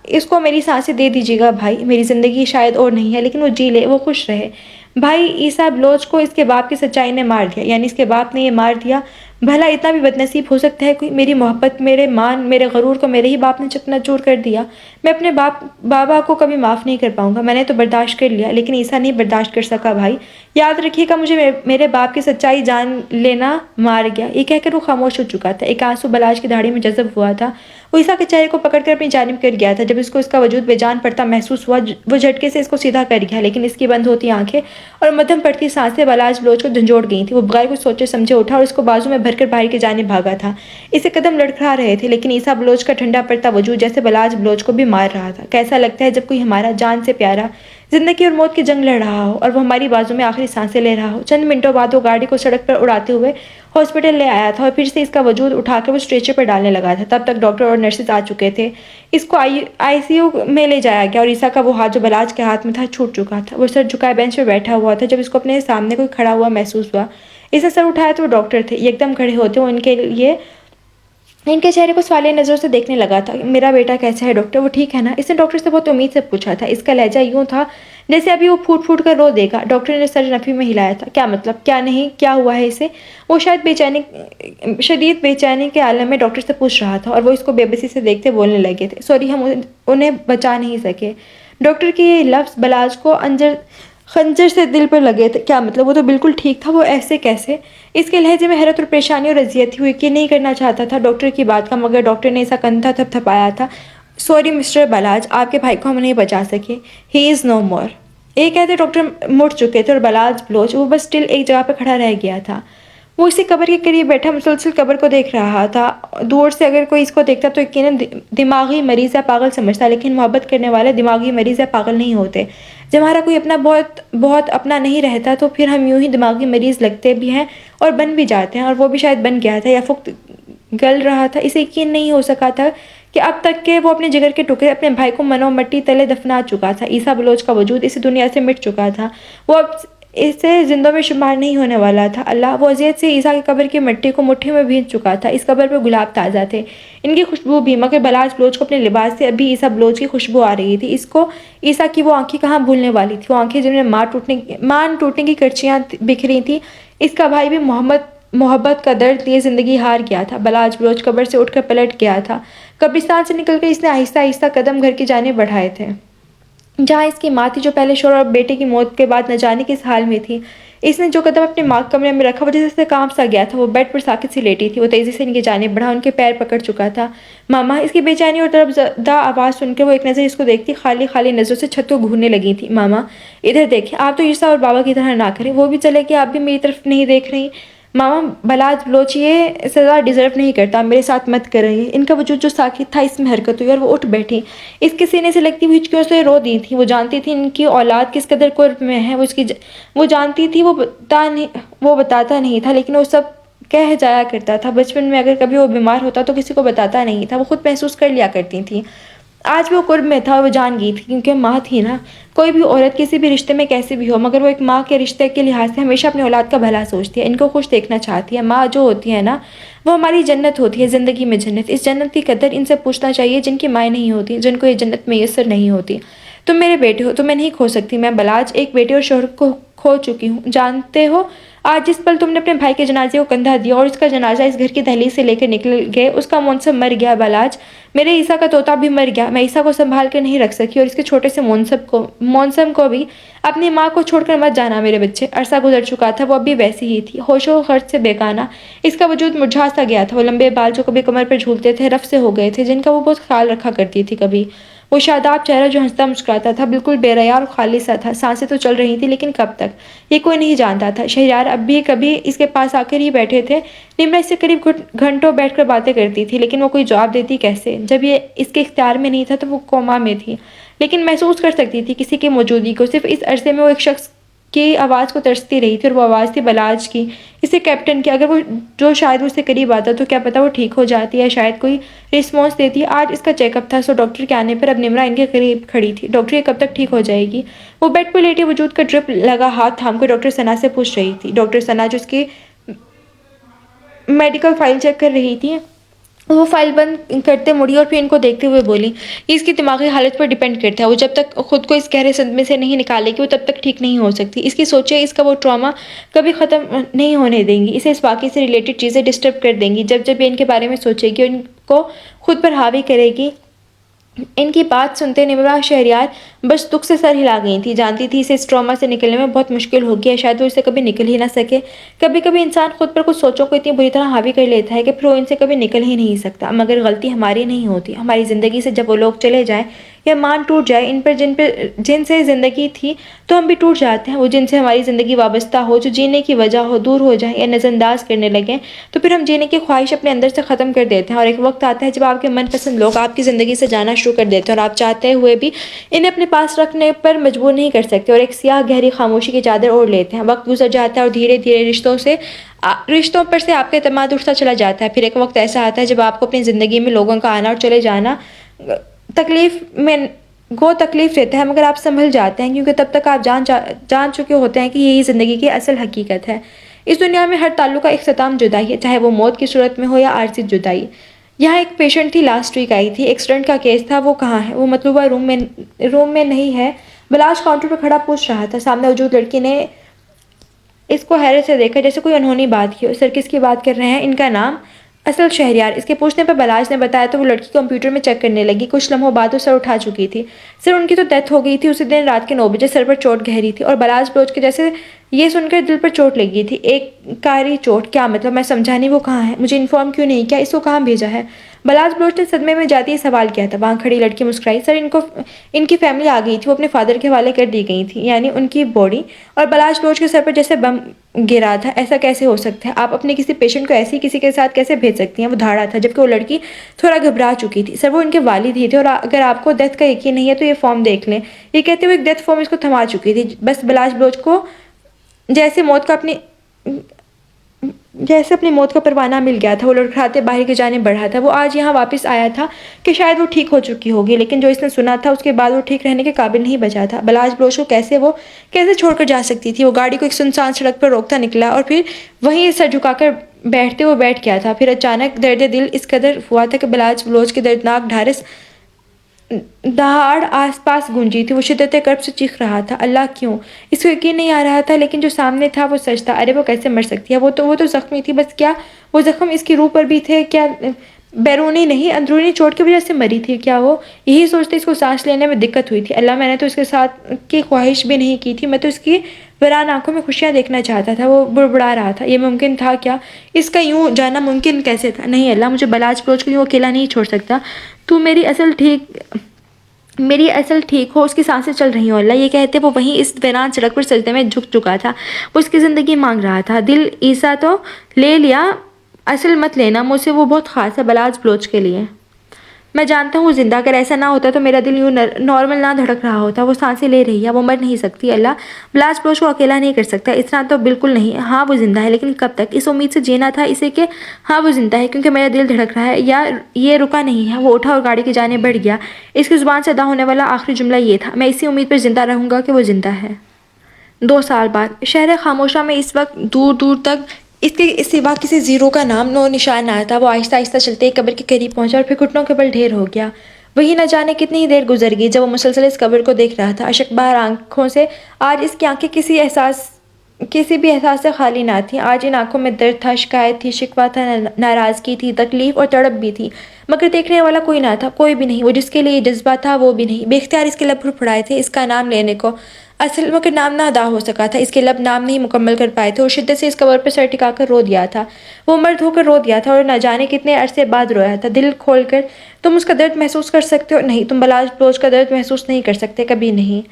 اس کو میری سانسیں دے دیجیے گا بھائی۔ میری زندگی شاید اور نہیں ہے، لیکن وہ جی لے، وہ خوش رہے۔ بھائی عیسیٰ بلوچ کو اس کے باپ کی سچائی نے مار دیا، یعنی اس کے باپ نے یہ مار دیا۔ بھلا اتنا بھی بدنصیب ہو سکتا ہے کوئی؟ میری محبت، میرے مان، میرے غرور کو میرے ہی باپ نے چکنا چور کر دیا۔ میں اپنے بابا کو کبھی معاف نہیں کر پاؤں گا۔ میں نے تو برداشت کر لیا، لیکن عیسیٰ نہیں برداشت کر سکا بھائی۔ یاد رکھیے گا، مجھے میرے باپ کی سچائی جان لینا مار گیا۔ یہ کہہ کر وہ خاموش ہو چکا تھا۔ ایک آنسو بلاج کی دھاڑی میں جذب ہوا تھا۔ وہ عیسیٰ کے چہرے کو پکڑ کر اپنی جانب کر گیا تھا۔ جب اس کو اس کا وجود بے جان پڑتا محسوس ہوا، وہ جھٹکے سے اس کو سیدھا کر گیا، لیکن اس کی بند ہوتی آنکھیں اور مدھم پڑتی سانسیں بلاج بلوچ کو جھنجھوڑ گئی تھیں۔ وہ بغیر کچھ سوچے سمجھے اٹھا اور اس کو بازو میں بھر کر باہر کی جانب بھاگا تھا۔ اسے قدم لڑکھڑا رہے تھے، لیکن عیسیٰ بلوچ کا ٹھنڈا پڑتا وجود جیسے بلاج بلوچ کو بھی مار رہا تھا۔ کیسا لگتا ہے جب کوئی ہمارا جان سے پیارا زندگی اور موت کی جنگ لڑ رہا ہو، اور وہ ہماری بازو میں آخری سانسیں لے رہا ہو۔ چند منٹوں بعد وہ گاڑی کو سڑک پر اڑاتے ہوئے ہاسپٹل لے آیا تھا، اور پھر سے اس کا وجود اٹھا کر وہ اسٹریچر پر ڈالنے لگا تھا۔ تب تک ڈاکٹر اور نرسز آ چکے تھے۔ اس کو آئی سی یو میں لے جایا گیا، اور عیسیٰ کا وہ ہاتھ جو بلاج کے ہاتھ میں تھا چھوٹ چکا تھا۔ وہ سر جھکائے بینچ پر بیٹھا ہوا تھا۔ جب اس کو اپنے سامنے کوئی کھڑا ہوا محسوس ہوا، اس نے سر اٹھایا تو وہ ڈاکٹر تھے۔ یکدم کھڑے ہوتے ان کے چہرے کو سوالیہ نظروں سے دیکھنے لگا تھا۔ میرا بیٹا کیسا ہے ڈاکٹر؟ وہ ٹھیک ہے نا؟ اس نے ڈاکٹر سے بہت امید سے پوچھا تھا۔ اس کا لہجہ یوں تھا جیسے ابھی وہ پھوٹ پھوٹ کر رو دے گا۔ ڈاکٹر نے سر نفی میں ہلایا تھا۔ کیا مطلب؟ کیا نہیں؟ کیا ہوا ہے اسے؟ وہ شدید بے چینی کے عالم میں ڈاکٹر سے پوچھ رہا تھا، اور وہ اس کو بے بسی سے دیکھتے بولنے لگے تھے۔ سوری، ہم انہیں بچا نہیں سکے۔ ڈاکٹر کے یہ لفظ بلاج کو خنجر سے دل پر لگے تھے۔ کیا مطلب؟ وہ تو بالکل ٹھیک تھا، وہ ایسے کیسے؟ اس کے لہجے میں حیرت اور پریشانی اور اذیت تھی۔ وہ یقین نہیں کرنا چاہتا تھا ڈاکٹر کی بات کا، مگر ڈاکٹر نے ایسا کندھا تھپ تھپایا تھا۔ سوری مسٹر بلاج، آپ کے بھائی کو ہم نہیں بچا سکے۔ ہی از نو مور۔ یہ کہتے ڈاکٹر مڑ چکے تھے، اور بلاج بلوچ وہ بس اسٹل ایک جگہ پہ کھڑا رہ گیا تھا۔ وہ اسی قبر کے قریب بیٹھا مسلسل قبر کو دیکھ رہا تھا۔ دور سے اگر کوئی اس کو دیکھتا تو یقیناً دماغی مریض یا پاگل سمجھتا، لیکن محبت کرنے والے دماغی مریض یا پاگل نہیں ہوتے۔ جب ہمارا کوئی اپنا بہت اپنا نہیں رہتا تو پھر ہم یوں ہی دماغی مریض لگتے بھی ہیں اور بن بھی جاتے ہیں، اور وہ بھی شاید بن گیا تھا یا فقط گل رہا تھا۔ اسے یقین نہیں ہو سکا تھا کہ اب تک کہ وہ اپنے جگر کے ٹکڑے اپنے بھائی کو منو مٹی تلے دفنا چکا تھا۔ عیسیٰ بلوچ کا وجود اسی دنیا سے مٹ چکا تھا، وہ اب اس سے زندوں میں شمار نہیں ہونے والا تھا۔ اللہ، وہ اذیت سے عیسیٰ کی قبر کی مٹی کو مٹھی میں بھیج چکا تھا۔ اس قبر پہ گلاب تازہ تھے، ان کی خوشبو بھی، مگر بلاج بلوچ کو اپنے لباس سے ابھی عیسیٰ بلوچ کی خوشبو آ رہی تھی۔ اس کو عیسیٰ کی وہ آنکھیں کہاں بھولنے والی تھی، وہ آنکھیں جن میں مان ٹوٹنے کی کرچیاں بکھری تھیں۔ اس کا بھائی بھی محبت کا درد لیے زندگی ہار گیا تھا۔ بلاج بلوچ قبر سے اٹھ کر پلٹ گیا تھا۔ قبرستان سے نکل کر اس نے آہستہ آہستہ قدم گھر کی جانب بڑھائے تھے، جہاں اس کی ماں تھی، جو پہلے شوہر اور بیٹے کی موت کے بعد نہ جانے کس حال میں تھی۔ اس نے جو قدم اپنے ماں کے کمرے میں رکھا، وہ جیسے کانپ سا گیا تھا۔ وہ بیڈ پر ساکت سی لیٹی تھی۔ وہ تیزی سے ان کی جانب بڑھا، ان کے پیر پکڑ چکا تھا۔ ماما! اس کی بے چینی اور طرب زدہ آواز سن کر وہ ایک نظر اس کو دیکھتی خالی نظروں سے چھت کو گھورنے لگی تھی۔ ماما ادھر دیکھیں، آپ تو عیسیٰ اور بابا کی طرح نہ کریں۔ وہ بھی چلے کہ آپ بھی میری طرف نہیں دیکھ رہی؟ ماما، بلاج بلوچ یہ سزا ڈیزرو نہیں کرتا، میرے ساتھ مت کریں۔ ان کا وجود جو ساکت تھا، اس میں حرکت ہوئی اور وہ اٹھ بیٹھی۔ اس کے سینے سے لگتی ہوئی ہچکیوں سے رو دی تھی۔ وہ جانتی تھی ان کی اولاد کس قدر قرب میں ہے، وہ جانتی تھی، وہ بتاتا نہیں تھا، لیکن وہ سب کہہ جایا کرتا تھا۔ بچپن میں اگر کبھی وہ بیمار ہوتا تو کسی کو بتاتا نہیں تھا، وہ خود محسوس کر لیا کرتی تھی۔ آج بھی وہ قرب میں تھا اور وہ جان گئی تھی، کیونکہ ماں تھی نا۔ کوئی بھی عورت کسی بھی رشتے میں کیسی بھی ہو، مگر وہ ایک ماں کے رشتے کے لحاظ سے ہمیشہ اپنی اولاد کا بھلا سوچتی ہے، ان کو خوش دیکھنا چاہتی ہے۔ ماں جو ہوتی ہے نا، وہ ہماری جنت ہوتی ہے، زندگی میں جنت۔ اس جنت کی قدر ان سے پوچھنا چاہیے جن کی مائیں نہیں ہوتی، جن کو یہ جنت میسر نہیں ہوتی۔ تم میرے بیٹے ہو، تمہیں نہیں کھو سکتی میں بلاج۔ ایک بیٹے اور شوہر کو کھو چکی ہوں، جانتے ہو؟ آج جس پل تم نے اپنے بھائی کے جنازے کو کندھا دیا اور اس کا جنازہ اس گھر کی دہلیز سے لے کر نکل گئے، اس کا منصب مر گیا بلاج۔ میرے عیسیٰ کا طوطا بھی مر گیا، میں عیسیٰ کو سنبھال کر نہیں رکھ سکی، اور اس کے چھوٹے سے مونسم کو بھی۔ اپنی ماں کو چھوڑ کر مت جانا میرے بچے۔ عرصہ گزر چکا تھا، وہ اب بھی ویسی ہی تھی، ہوش و خرچ سے بیگانہ۔ اس کا وجود مرجھا سا گیا تھا۔ وہ لمبے بال جو کبھی کمر پر جھولتے تھے، رف سے ہو گئے تھے، جن کا وہ بہت خیال رکھا کرتی تھی کبھی۔ وہ شاداب چہرہ جو ہنستا مسکراتا تھا، بالکل بے ریا اور خالی سا تھا۔ سانسیں تو چل رہی تھیں، لیکن کب تک، یہ کوئی نہیں جانتا تھا۔ شہریار اب بھی کبھی اس کے پاس آ کر ہی بیٹھے تھے۔ نمرا اس سے قریب گھنٹوں بیٹھ کر باتیں کرتی تھی، لیکن وہ کوئی جواب دیتی کیسے؟ جب یہ اس کے اختیار میں نہیں تھا تو وہ کوما میں تھی، لیکن محسوس کر سکتی تھی کسی کی موجودگی کو۔ صرف اس عرصے میں وہ ایک شخص کی آواز کو ترستی رہی تھی، اور وہ آواز تھی بلاج کی، اسے کیپٹن کی۔ اگر وہ جو شاید اس سے قریب آتا تو کیا پتا وہ ٹھیک ہو جاتی یا شاید کوئی رسپانس دیتی۔ آج اس کا چیک اپ تھا، سو ڈاکٹر کے آنے پر اب نمرہ ان کے قریب کھڑی تھی۔ ڈاکٹر یہ کب تک ٹھیک ہو جائے گی؟ وہ بیڈ پر لیٹی وجود کا ڈرپ لگا ہاتھ تھام کر ڈاکٹر ثنا سے پوچھ رہی تھی۔ ڈاکٹر ثنا جو اس کی میڈیکل فائل چیک کر رہی تھی، وہ فائل بند کرتے مڑی اور پھر ان کو دیکھتے ہوئے بولی، یہ اس کی دماغی حالت پر ڈیپینڈ کرتا ہے، وہ جب تک خود کو اس گہرے صدمے سے نہیں نکالے گی وہ تب تک ٹھیک نہیں ہو سکتی۔ اس کی سوچیں، اس کا وہ ٹراما کبھی ختم نہیں ہونے دیں گی، اسے اس واقعے سے ریلیٹڈ چیزیں ڈسٹرب کر دیں گی۔ جب جب یہ ان کے بارے میں سوچے گی اور ان کو خود پر حاوی کرے گی۔ ان کی بات سنتے نمرہ شہریار بس دکھ سے سر ہلا گئی تھی، جانتی تھی اسے اس ٹراما سے نکلنے میں بہت مشکل ہوگی یا شاید وہ اسے کبھی نکل ہی نہ سکے۔ کبھی کبھی انسان خود پر کچھ سوچوں کو اتنی بری طرح حاوی کر لیتا ہے کہ پھر وہ ان سے کبھی نکل ہی نہیں سکتا، مگر غلطی ہماری نہیں ہوتی، ہماری زندگی سے جب وہ لوگ چلے جائیں یا مان ٹوٹ جائے جن سے زندگی تھی، تو ہم بھی ٹوٹ جاتے ہیں۔ وہ جن سے ہماری زندگی وابستہ ہو، جو جینے کی وجہ ہو، دور ہو جائیں یا نظر انداز کرنے لگیں، تو پھر ہم جینے کی خواہش اپنے اندر سے ختم کر دیتے ہیں، اور ایک وقت آتا ہے جب آپ کے من پسند لوگ آپ کی زندگی سے جانا شروع کر دیتے ہیں اور آپ چاہتے ہوئے بھی انہیں اپنے پاس رکھنے پر مجبور نہیں کر سکتے، اور ایک سیاہ گہری خاموشی کی چادر اوڑھ لیتے ہیں۔ وقت گزر جاتا ہے اور دھیرے دھیرے رشتوں پر سے آپ کا اعتماد اٹھتا چلا جاتا ہے۔ پھر ایک وقت ایسا آتا ہے جب آپ کو اپنی زندگی میں لوگوں کا آنا اور چلے جانا تکلیف دیتا ہے، مگر آپ سنبھل جاتے ہیں، کیونکہ تب تک آپ جان چکے ہوتے ہیں کہ یہی زندگی کی اصل حقیقت ہے۔ اس دنیا میں ہر تعلق کا اختتام جدائی ہے، چاہے وہ موت کی صورت میں ہو یا عارضی جدائی۔ یہاں ایک پیشنٹ تھی، لاسٹ ویک آئی تھی، ایکسیڈنٹ کا کیس تھا، وہ کہاں ہے؟ وہ مطلوبہ روم میں نہیں ہے۔ بلاش کاؤنٹر پر کھڑا پوچھ رہا تھا۔ سامنے موجود لڑکی نے اس کو حیرت سے دیکھا، جیسے کوئی انہونی بات کی۔ سر کس کی بات کر رہے ہیں؟ ان کا نام اصل شہریار۔ اس کے پوچھنے پر بلاش نے بتایا تو وہ لڑکی کمپیوٹر میں چیک کرنے لگی۔ کچھ لمحوں بعد وہ سر اٹھا چکی تھی۔ سر ان کی تو ڈیتھ ہو گئی تھی اسی دن رات کے 9 بجے۔ سر پر چوٹ گہری تھی اور بلاش بلوچ کے جیسے یہ سن کر دل پر چوٹ لگی تھی، ایک کاری چوٹ۔ کیا مطلب؟ میں سمجھا نہیں، وہ کہاں ہے؟ مجھے انفارم کیوں نہیں کیا؟ اس کو کہاں بھیجا ہے؟ بلاش بلوچ نے صدمے میں جاتی یہ سوال کیا تھا۔ وہاں کھڑی لڑکی مسکرائی۔ سر ان کی فیملی آ گئی تھی، وہ اپنے فادر کے حوالے کر دی گئی تھی، یعنی ان کی باڈی۔ اور بلاش بلوچ کے سر پر جیسے بم گرا تھا۔ ایسا کیسے ہو سکتا ہے؟ آپ اپنے کسی پیشنٹ کو ایسے ہی کسی کے ساتھ کیسے بھیج سکتی ہیں؟ وہ دھاڑا تھا، جبکہ وہ لڑکی تھوڑا گھبرا چکی تھی۔ سر وہ ان کے والد ہی تھے، اور اگر آپ کو ڈیتھ کا یقین نہیں ہے تو یہ فارم دیکھ لیں۔ یہ کہتے ہوئے ایک ڈیتھ فارم اس کو تھما چکی تھی۔ بس بلاش بلوچ کو جیسے اپنی موت کا پروانہ مل گیا تھا۔ وہ لڑکھڑاتے باہر کی جانب بڑھا تھا۔ وہ آج یہاں واپس آیا تھا کہ شاید وہ ٹھیک ہو چکی ہوگی، لیکن جو اس نے سنا تھا اس کے بعد وہ ٹھیک رہنے کے قابل نہیں بچا تھا۔ بلاش بلوچ کو کیسے چھوڑ کر جا سکتی تھی؟ وہ گاڑی کو ایک سنسان سڑک پر روکتا نکلا اور پھر وہیں سر جھکا کر بیٹھتے وہ بیٹھ گیا تھا۔ پھر اچانک درد دل اس قدر ہوا تھا کہ بلاش بلوچ کے دردناک ڈھارس دہاڑ آس پاس گونجی تھی۔ وہ شدت کرب سے چیخ رہا تھا، اللہ کیوں؟ اس کو یقین نہیں آ رہا تھا، لیکن جو سامنے تھا وہ سچ تھا۔ ارے وہ کیسے مر سکتی ہے؟ وہ تو زخمی تھی، بس کیا وہ زخم اس کی روح پر بھی تھے؟ کیا بیرونی نہیں، اندرونی چوٹ کی وجہ سے مری تھی کیا وہ؟ یہی سوچتے اس کو سانس لینے میں دقت ہوئی تھی۔ اللہ، میں نے تو اس کے ساتھ کی خواہش بھی نہیں کی تھی، میں تو اس کی ویران آنکھوں میں خوشیاں دیکھنا چاہتا تھا۔ وہ بڑبڑا رہا تھا، یہ ممکن تھا کیا؟ اس کا یوں جانا ممکن کیسے تھا؟ نہیں اللہ، مجھے بلاش بلوچ کو یوں اکیلا نہیں چھوڑ سکتا۔ تو میری اصل ٹھیک ہو، اس کی سانسیں چل رہی ہوں اللہ۔ یہ کہتے وہ وہیں اس ویران سڑک پر سجدے میں جھک چکا تھا۔ وہ اس کی زندگی مانگ رہا تھا۔ دل عیسیٰ تو لے لیا، اصل مت لینا مجھ سے، وہ بہت خاص ہے بلاش بلوچ کے لیے۔ میں جانتا ہوں وہ زندہ، اگر ایسا نہ ہوتا تو میرا دل یوں نارمل نہ دھڑک رہا ہوتا۔ وہ سانسیں لے رہی ہے، وہ مر نہیں سکتی اللہ، بلاش بلوچ کو اکیلا نہیں کر سکتا۔ اتنا تو بالکل نہیں۔ ہاں وہ زندہ ہے، لیکن کب تک؟ اس امید سے جینا تھا اسے کہ ہاں وہ زندہ ہے کیونکہ میرا دل دھڑک رہا ہے، یا یہ رکا نہیں ہے۔ وہ اٹھا اور گاڑی کی جانب بڑھ گیا۔ اس کی زبان سے ادا ہونے والا آخری جملہ یہ تھا، میں اسی امید پر زندہ رہوں گا کہ وہ زندہ ہے۔ 2 سال بعد شہر خاموشہ میں اس وقت دور دور تک اس کے سوا کسی زیرو کا نام نو نشان نہ تھا۔ وہ آہستہ آہستہ چلتے ایک قبر کے قریب پہنچا اور پھر گھٹنوں کے بل ڈھیر ہو گیا۔ وہی نہ جانے کتنی ہی دیر گزر گئی جب وہ مسلسل اس قبر کو دیکھ رہا تھا۔ اشک بہر آنکھوں سے آج اس کی آنکھیں کسی بھی احساس سے خالی نہ تھیں۔ آج ان آنکھوں میں درد تھا، شکایت تھی، شکوہ تھا، ناراضگی تھی، تکلیف اور تڑپ بھی تھی، مگر دیکھنے والا کوئی نہ تھا، کوئی بھی نہیں۔ وہ جس کے لیے یہ جذبہ تھا وہ بھی نہیں۔ بے اختیار اس کے لب پھڑپھڑائے تھے اس کا نام لینے کو، اصل مگر نام نہ ادا ہو سکا تھا۔ اس کے لب نام نہیں مکمل کر پائے تھے اور شدت سے اس قبر پر سر ٹکا کر رو دیا تھا۔ وہ مرد ہو کر رو دیا تھا اور نہ جانے کتنے عرصے بعد رویا تھا۔ دل کھول کر تم اس کا درد محسوس کر سکتے ہو؟ نہیں، تم بلاش بلوچ کا درد محسوس نہیں کر سکتے، کبھی نہیں۔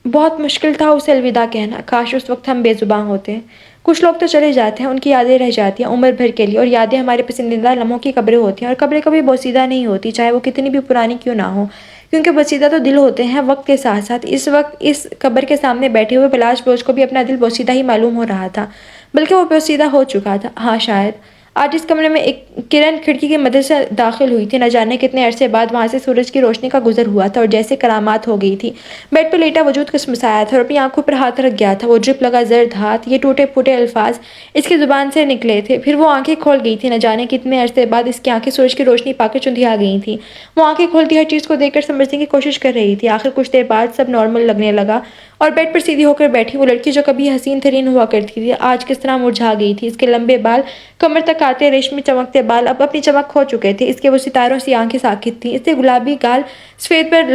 بہت مشکل تھا اسے الوداع کہنا، کاش اس وقت ہم بے زباں ہوتے۔ کچھ لوگ تو چلے جاتے ہیں، ان کی یادیں رہ جاتی ہیں عمر بھر کے لیے، اور یادیں ہمارے پسندیدہ لمحوں کی قبریں ہوتی ہیں، اور قبریں کبھی بوسیدہ نہیں ہوتی، چاہے وہ کتنی بھی پرانی کیوں نہ ہو۔ کیونکہ بوسیدہ تو دل ہوتے ہیں وقت کے ساتھ ساتھ۔ اس وقت اس قبر کے سامنے بیٹھے ہوئے بلاش بوجھ کو بھی اپنا دل بوسیدہ ہی معلوم ہو رہا تھا، بلکہ وہ بوسیدہ ہو چکا تھا۔ ہاں شاید آج اس کمرے میں ایک کرن کھڑکی کی مدد سے داخل ہوئی تھی، نہ جانے کتنے عرصے بعد وہاں سے سورج کی روشنی کا گزر ہوا تھا اور جیسے کرامات ہو گئی تھی۔ بیڈ پر لیٹا وجود کسمسایا تھا اور اپنی آنکھوں پر ہاتھ رکھ گیا تھا۔ وہ ڈرپ لگا زرد ہاتھ، یہ ٹوٹے پھوٹے الفاظ اس کی زبان سے نکلے تھے، پھر وہ آنکھیں کھول گئی تھی، نہ جانے کتنے عرصے بعد اس کی آنکھیں سورج کی روشنی پا کر چندھیا گئی تھیں۔ وہ آنکھیں کھولتی ہر چیز کو دیکھ کر سمجھنے کی کوشش کر رہی تھی۔ آخر کچھ دیر بعد سب نارمل لگنے لگا اور بیڈ پر سیدھی ہو کر بیٹھی وہ لڑکی جو کبھی حسین ترین ہوا کرتی تھی، آج کس طرح مرجھا گئی تھی۔ اس کے لمبے بال کمر تک آتے ریشمی چمکتے بال اب اپنی چمک کھو چکے تھے، اس کے وہ ستاروں سی آنکھیں ساکت تھیں، اس کے گلابی گال سفید پر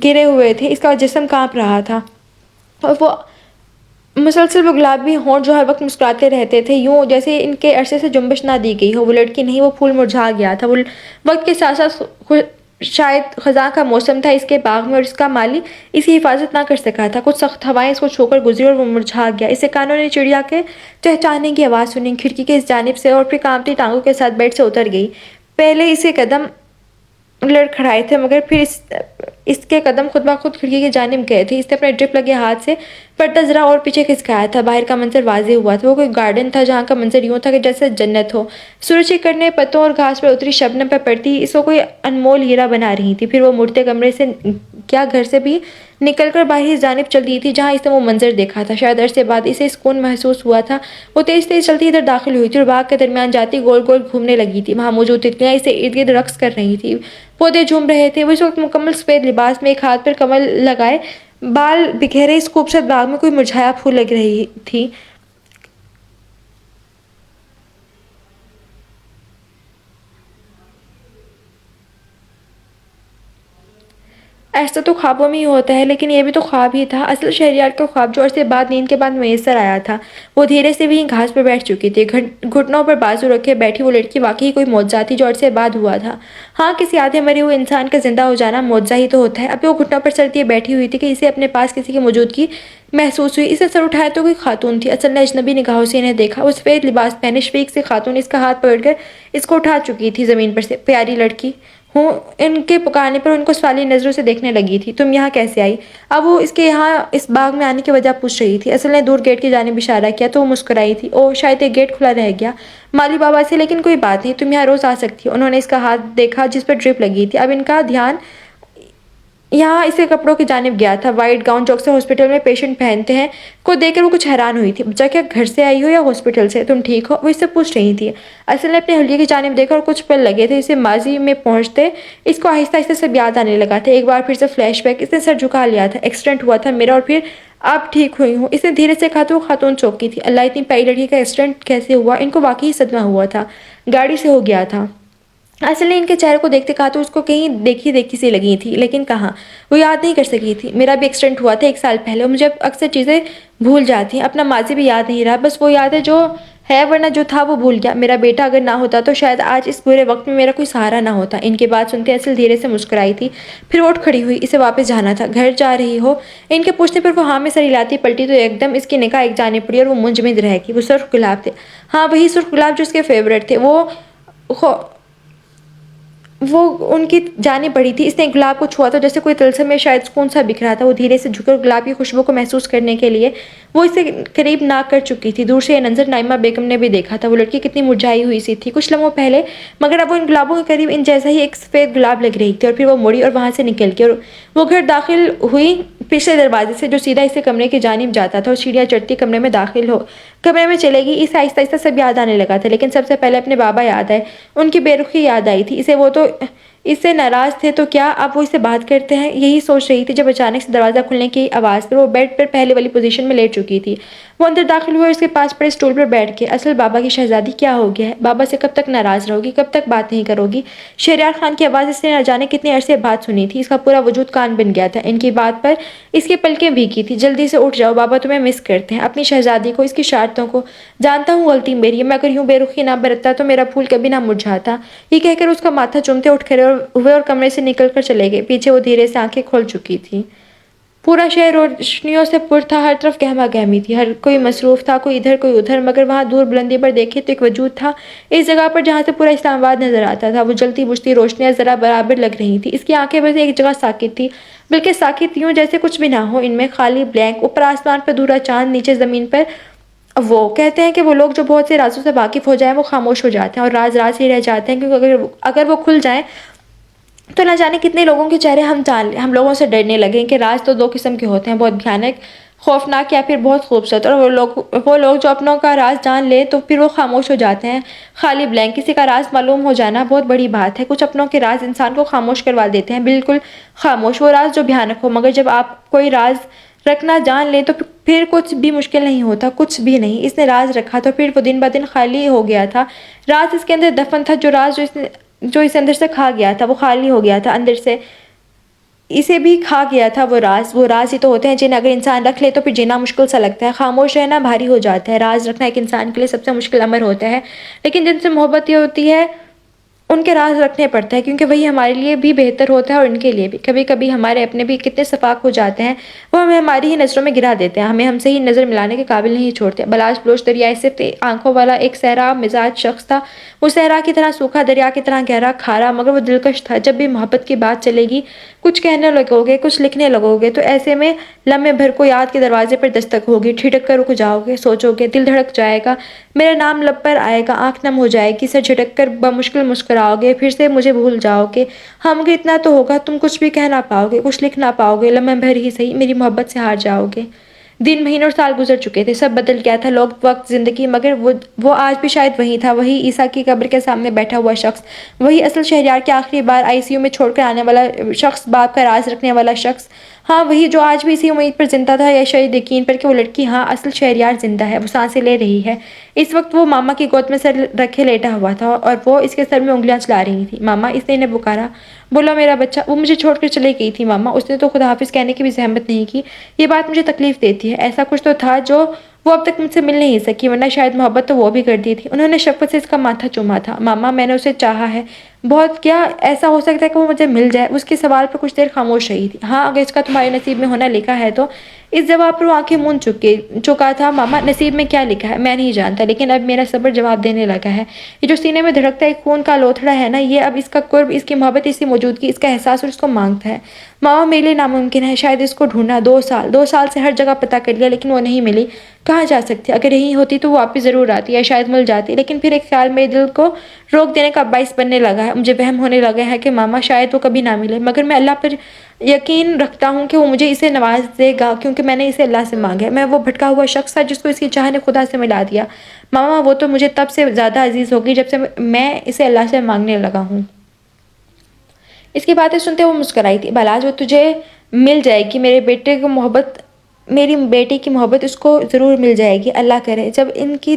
گرے ہوئے تھے، اس کا جسم کانپ رہا تھا اور وہ مسلسل وہ گلابی ہونٹ جو ہر وقت مسکراتے رہتے تھے، یوں جیسے ان کے عرصے سے جنبش نہ دی گئی ہو۔ وہ لڑکی نہیں، وہ پھول مرجھا گیا تھا۔ وہ وقت کے ساتھ ساتھ شاید خزاں کا موسم تھا اس کے باغ میں اور اس کا مالی اس کی حفاظت نہ کر سکا تھا۔ کچھ سخت ہوائیں اس کو چھو کر گزری اور وہ مرجھا گیا۔ اسے کانوں نے چڑیا کے چہچہانے کی آواز سنی کھڑکی کے اس جانب سے اور پھر کانپتی ٹانگوں کے ساتھ بیڈ سے اتر گئی۔ پہلے اسے قدم لڑکھڑائے تھے مگر پھر اس کے قدم خود بخود کھڑکی کی جانب گئے تھے۔ اس نے اپنے ڈرپ لگے ہاتھ سے پردہ ذرا اور پیچھے کھسکایا تھا۔ باہر کا منظر واضح ہوا تھا، وہ کوئی گارڈن تھا جہاں کا منظر یوں تھا کہ جیسے جنت ہو۔ سورج کی کرنیں پتوں اور گھاس پر اتری شبنم پر پڑتی اس کو کوئی انمول ہیرا بنا رہی تھی۔ پھر وہ مڑتے کمرے سے کیا گھر سے بھی نکل کر باہر اس جانب چل دی تھی جہاں اس نے وہ منظر دیکھا تھا۔ شاید عرصے بعد اسے سکون محسوس ہوا تھا۔ وہ تیز تیز چلتی ادھر داخل ہوئی تھی اور باغ کے درمیان جاتی گول گول گھومنے لگی تھی۔ وہاں موجود تتلیاں اسے ارد گرد رقص کر رہی تھی، پودے جھوم رہے تھے۔ وہ اس وقت مکمل سفید لباس میں، ایک ہاتھ پر کمل لگائے بال بکھیرے اس خوبصورت باغ میں کوئی مرجھایا پھول لگ رہی تھی۔ ایسا تو خوابوں میں ہی ہوتا ہے، لیکن یہ بھی تو خواب ہی تھا، اصل شہریار کا خواب جو عرصے بعد نیند کے بعد میسر آیا تھا۔ وہ دھیرے سے وہیں گھاس پر بیٹھ چکی تھی، گھٹنوں پر بازو رکھے بیٹھی وہ لڑکی واقعی کوئی معجزہ تھی جو عرصے بعد ہوا تھا۔ ہاں، کسی آدھے مرے ہوئے انسان کا زندہ ہو جانا معجزہ ہی تو ہوتا ہے۔ اب وہ گھٹنوں پر سر دیے بیٹھی ہوئی تھی کہ اسے اپنے پاس کسی کی موجودگی محسوس ہوئی۔ اس نے سر اٹھایا تو کوئی خاتون تھی، اصل نے اجنبی نگاہوں سے انہیں دیکھا۔ وہ سفید لباس پہنے شفیق سی خاتون اس کا ہاتھ پکڑ کر اس کو اٹھا چکی تھی زمین پر سے۔ پیاری لڑکی ہوں، ان کے پکارنے پر ان کو سوالی نظروں سے دیکھنے لگی تھی۔ تم یہاں کیسے آئی؟ اب وہ اس کے یہاں اس باغ میں آنے کی وجہ پوچھ رہی تھی۔ اصل نے دور گیٹ کی جانب اشارہ کیا تو وہ مسکرائی تھی۔ اوہ، شاید ایک گیٹ کھلا رہ گیا مالی بابا سے، لیکن کوئی بات نہیں، تم یہاں روز آ سکتی ہو۔ انہوں نے اس کا ہاتھ دیکھا جس پر ڈرپ لگی تھی۔ اب ان کا دھیان یہاں اس کے کپڑوں کی جانب گیا تھا، وائٹ گاؤن جو اکثر ہاسپٹل میں پیشنٹ پہنتے ہیں کو دیکھ کر وہ کچھ حیران ہوئی تھی۔ بچہ کیا گھر سے آئی ہو یا ہاسپٹل سے؟ تم ٹھیک ہو؟ وہ اس سے پوچھ رہی تھی۔ اصل نے اپنے حلیے کی جانب دیکھا اور کچھ پل لگے تھے اسے ماضی میں پہنچتے اس کو آہستہ آہستہ سب یاد آنے لگا تھا۔ ایک بار پھر سے فلیش بیک، اس نے سر جھکا لیا تھا۔ ایکسیڈنٹ ہوا تھا میرا اور پھر اب ٹھیک ہوئی ہوں، اس نے دھیرے سے کہا تو وہ خاتون چونکی تھی۔ اللہ، اتنی پیاری لڑکی کا ایکسیڈنٹ کیسے ہوا؟ ان کو واقعی صدمہ ہوا تھا، گاڑی سے ہو گیا تھا۔ اصل نے ان کے چہرے کو دیکھتے کہا تو اس کو کہیں دیکھی دیکھی سی لگی تھی، لیکن کہاں، وہ یاد نہیں کر سکی تھی۔ میرا بھی ایکسیڈنٹ ہوا تھا 1 سال پہلے، مجھے اب اکثر چیزیں بھول جاتی ہیں، اپنا ماضی بھی یاد نہیں رہا، بس وہ یاد ہے جو ہے، ورنہ جو تھا وہ بھول گیا۔ میرا بیٹا اگر نہ ہوتا تو شاید آج اس برے وقت میں میرا کوئی سہارا نہ ہوتا۔ ان کی بات سنتے اصل دھیرے سے مسکرائی تھی، پھر وہ اٹھ کھڑی ہوئی۔ اسے واپس جانا تھا۔ گھر جا رہی ہو؟ ان کے پوچھنے پر وہ ہاں میں سر ہلاتی پلٹی تو ایک دم اس کی نگاہ ایک جانب پڑی اور وہ منجمد رہ گئی۔ وہ سرخ گلاب تھے، ہاں وہی سرخ گلاب جو اس کے فیورٹ تھے۔ وہ ان کی جانب بڑھی تھی۔ اس نے گلاب کو چھوا تو جیسے کوئی طلسم میں شاید سکون سا بکھرا تھا۔ وہ دھیرے سے جھک کر گلاب کی خوشبو کو محسوس کرنے کے لیے وہ اسے قریب نہ کر چکی تھی۔ دور سے یہ منظر نائمہ بیگم نے بھی دیکھا تھا۔ وہ لڑکی کتنی مرجھائی ہوئی سی تھی کچھ لمحوں پہلے، مگر اب وہ ان گلابوں کے قریب ان جیسا ہی ایک سفید گلاب لگ رہی تھی۔ اور پھر وہ مڑی اور وہاں سے نکل گئی اور وہ گھر داخل ہوئی پچھلے دروازے سے جو سیدھا اس کے کمرے کی جانب جاتا تھا، اور سیڑھیاں چڑھتی کمرے میں چلے گی۔ اسے آہستہ آہستہ سب یاد آنے لگا تھا، لیکن سب سے پہلے اپنے بابا یاد آئے، ان کی بے رخی یاد آئی تھی۔ وہ تو اس سے ناراض تھے تو کیا اب وہ اس سے بات کرتے ہیں؟ یہی سوچ رہی تھی جب اچانک سے دروازہ کھلنے کی آواز پر وہ بیڈ پر پہلے والی پوزیشن میں لیٹ چکی تھی۔ وہ اندر داخل ہوئے اور اس کے پاس پڑے اسٹول پر بیٹھ گئے۔ اصل بابا کی شہزادی کیا ہو گیا ہے؟ بابا سے کب تک ناراض رہو گی؟ کب تک بات نہیں کرو گی؟ شہریار خان کی آواز اس نے نہ جانے کتنے عرصے بعد سنی تھی۔ اس کا پورا وجود کان بن گیا تھا۔ ان کی بات پر اس کی پلکیں بھیگی تھی۔ جلدی سے اٹھ جاؤ، بابا تمہیں مس کرتے ہیں، اپنی شہزادی کو، اس کی شرارتوں کو۔ جانتا ہوں غلطی میری ہے، میں اگر یوں بے رخی نہ برتتا تو میرا پھول کبھی نہ مرجھاتا۔ یہ کہہ کر اس کا ماتھا چومتے اٹھ کھڑے ہوئے اور کمرے سے نکل کر چلے گئے۔ پیچھے وہ دھیرے سے آنکھیں کھول چکی تھی۔ پورا شہر روشنیوں سے پر تھا، ہر طرف گہما گہمی تھی، ہر کوئی مصروف تھا، کوئی ادھر کوئی ادھر، مگر وہاں دور بلندی پر دیکھے تو ایک وجود تھا اس جگہ پر جہاں سے پورا اسلام آباد نظر آتا تھا۔ وہ جلتی بجھتی روشنیاں ذرا برابر لگ رہی تھیں، اس کی آنکھیں بس ایک جگہ ساکت تھی، بلکہ ساکت یوں جیسے کچھ بھی نہ ہو، ان میں خالی بلینک، اوپر آسمان پر دھورا چاند، نیچے زمین پر وہ کہتے ہیں کہ وہ لوگ جو بہت سے رازوں سے واقف ہو جائیں وہ خاموش ہو جاتے ہیں اور راز راز ہی رہ جاتے ہیں، کیونکہ اگر وہ کھل جائیں تو نہ جانے کتنے لوگوں کے چہرے ہم لوگوں سے ڈرنے لگیں کہ راز تو دو قسم کے ہوتے ہیں، بہت بھیانک خوفناک یا پھر بہت خوبصورت، اور وہ لوگ جو اپنوں کا راز جان لے تو پھر وہ خاموش ہو جاتے ہیں۔ خالی بلینک، کسی کا راز معلوم ہو جانا بہت بڑی بات ہے۔ کچھ اپنوں کے راز انسان کو خاموش کروا دیتے ہیں، بالکل خاموش، وہ راز جو بھیانک ہو، مگر جب آپ کوئی راز رکھنا جان لیں تو پھر کچھ بھی مشکل نہیں ہوتا، کچھ بھی نہیں۔ اس نے راز رکھا تو پھر وہ دن بہ دن خالی ہو گیا تھا، راز اس کے اندر دفن تھا، جو اس اندر سے کھا گیا تھا وہ خالی ہو گیا تھا، اندر سے اسے بھی کھا گیا تھا وہ راز ہی تو ہوتے ہیں جنہیں اگر انسان رکھ لے تو پھر جینا مشکل سا لگتا ہے، خاموش رہنا بھاری ہو جاتا ہے۔ راز رکھنا ایک انسان کے لیے سب سے مشکل امر ہوتا ہے، لیکن جن سے محبت یہ ہوتی ہے ان کے راز رکھنے پڑتا ہے، کیونکہ وہی ہمارے لیے بھی بہتر ہوتا ہے اور ان کے لیے بھی۔ کبھی کبھی ہمارے اپنے بھی کتنے شفاق ہو جاتے ہیں، وہ ہمیں ہماری ہی نظروں میں گرا دیتے ہیں، ہمیں ہم سے ہی نظر ملانے کے قابل نہیں چھوڑتے۔ بلاش بلوچ دریائے صرف آنکھوں والا ایک صحرا مزاج شخص تھا، وہ صحرا کی طرح سوکھا، دریا کی طرح گہرا، کھارا، مگر وہ دلکش تھا۔ جب بھی محبت کی بات چلے گی، کچھ کہنے لگو گے، کچھ لکھنے لگو گے تو ایسے میں لمحے بھر کو یاد کے دروازے پر دستک ہوگی، ٹھٹک کر رک جاؤ گے، سوچو گے، دل دھڑک جائے گا، میرا نام لب پر آئے گا، آنکھ نم ہو جائے گی، سر جھٹک کر بمشکل مسکراؤ گے، پھر سے مجھے بھول جاؤ گے۔ ہاں مگر اتنا تو ہوگا، تم کچھ بھی کہہ نہ پاؤ گے، کچھ لکھ نہ پاؤ گے، لمحے بھر ہی صحیح میری محبت سے ہار جاؤ گے۔ دن، مہینے اور سال گزر چکے تھے، سب بدل گیا تھا، لوگ، وقت، زندگی، مگر وہ آج بھی شاید وہی تھا، وہی عیسیٰ کی قبر کے سامنے بیٹھا ہوا شخص، وہی اصل شہریار کے آخری بار ICU میں چھوڑ کر آنے والا شخص، باپ کا راز رکھنے والا شخص، ہاں وہی جو آج بھی اسی امید پر زندہ تھا، یا شاید یقین پر کہ وہ لڑکی، ہاں اصل شہریار زندہ ہے، وہ سانسیں لے رہی ہے۔ اس وقت وہ ماما کی گود میں سر رکھے لیٹا ہوا تھا اور وہ اس کے سر میں انگلیاں چلا رہی تھی۔ ماما، اس نے انہیں پکارا، بولا میرا بچہ، وہ مجھے چھوڑ کر چلی گئی تھی ماما، اس نے تو خدا حافظ کہنے کی بھی زحمت نہیں کی، یہ بات مجھے تکلیف دیتی ہے، ایسا کچھ تو تھا جو وہ اب تک مجھ سے مل نہیں سکی، ورنہ شاید محبت تو وہ بھی کرتی تھی۔ انہوں نے شفقت سے اس کا ماتھا چوما تھا۔ ماما، میں نے اسے چاہا ہے بہت، کیا ایسا ہو سکتا ہے کہ وہ مجھے مل جائے؟ اس کے سوال پر کچھ دیر خاموش رہی تھی۔ ہاں اگر اس کا تمہارے نصیب میں ہونا لکھا ہے تو۔ اس جواب پر وہ آنکھیں موند چکا تھا۔ ماما، نصیب میں کیا لکھا ہے میں نہیں جانتا، لیکن اب میرا صبر جواب دینے لگا ہے، یہ جو سینے میں دھڑکتا ایک خون کا لوتھڑا ہے نا، یہ اب اس کا قرب، اس کی محبت، اس کی موجودگی، اس کا احساس اور اس کو مانگتا ہے۔ ماما، میرے لیے ناممکن ہے، شاید اس کو ڈھونڈا 2 سال سے ہر جگہ پتہ کر لیا، لیکن وہ نہیں ملی، کہاں جا سکتی؟ اگر یہی ہوتی تو وہ واپس ضرور آتی یا شاید مل جاتی، لیکن پھر ایک خیال میرے دل کو روک دینے کا باعث بننے لگا ہے، مجھے وہم ہونے لگا ہے کہ ماما شاید وہ کبھی نہ ملے، مگر میں اللہ پر یقین رکھتا ہوں کہ وہ مجھے اسے نواز دے گا، کیونکہ میں نے اسے اللہ سے مانگا ہے۔ میں وہ بھٹکا ہوا شخص تھا جس کو اس کی چاہ نے خدا سے ملا دیا۔ ماما، وہ تو مجھے تب سے زیادہ عزیز ہوگی جب سے میں اسے اللہ سے مانگنے لگا ہوں۔ اس کی باتیں سنتے وہ مسکرائی تھی۔ بلاج، وہ تجھے مل جائے گی، میری بیٹی کی محبت اس کو ضرور مل جائے گی، اللہ کرے۔ جب ان کی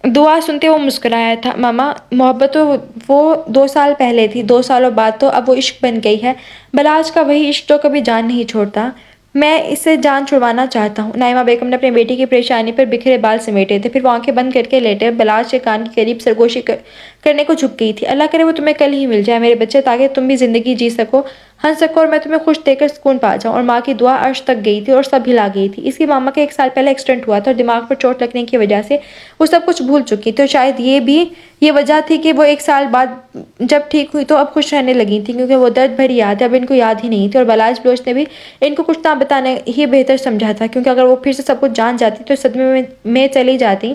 دعا سنتے وہ مسکرایا تھا۔ ماما، محبت تو وہ 2 سال پہلے تھی، 2 سالوں بعد تو اب وہ عشق بن گئی ہے، بلاج کا وہی عشق جو کبھی جان نہیں چھوڑتا۔ میں اسے جان چھڑوانا چاہتا ہوں۔ نائمہ بیگم نے اپنے بیٹی کی پریشانی پر بکھرے بال سمیٹے تھے، پھر وہ آنکھیں بند کر کے لیٹے بلاج کے کان کے قریب سرگوشی کرنے کو جھک گئی تھی۔ اللہ کرے وہ تمہیں کل ہی مل جائے میرے بچے، تاکہ تم بھی زندگی جی سکو، ہنس سکو، اور میں تمہیں خوش دیکھ کر سکون پا جاؤں۔ اور ماں کی دعا عرش تک گئی تھی اور سب ہلا گئی تھی۔ اس کی ماما کا 1 سال پہلے ایکسیڈنٹ ہوا تھا اور دماغ پر چوٹ لگنے کی وجہ سے وہ سب کچھ بھول چکی تھی، اور شاید یہ بھی یہ وجہ تھی کہ وہ 1 سال بعد جب ٹھیک ہوئی تو اب خوش رہنے لگی تھی، کیونکہ وہ درد بھری یاد اب ان کو یاد ہی نہیں تھی۔ اور بلاج بلوچ نے بھی ان کو کچھ نہ بتانے ہی بہتر سمجھا تھا، کیونکہ اگر وہ پھر سے سب کچھ جان جاتی تو صدمے میں چلی جاتی۔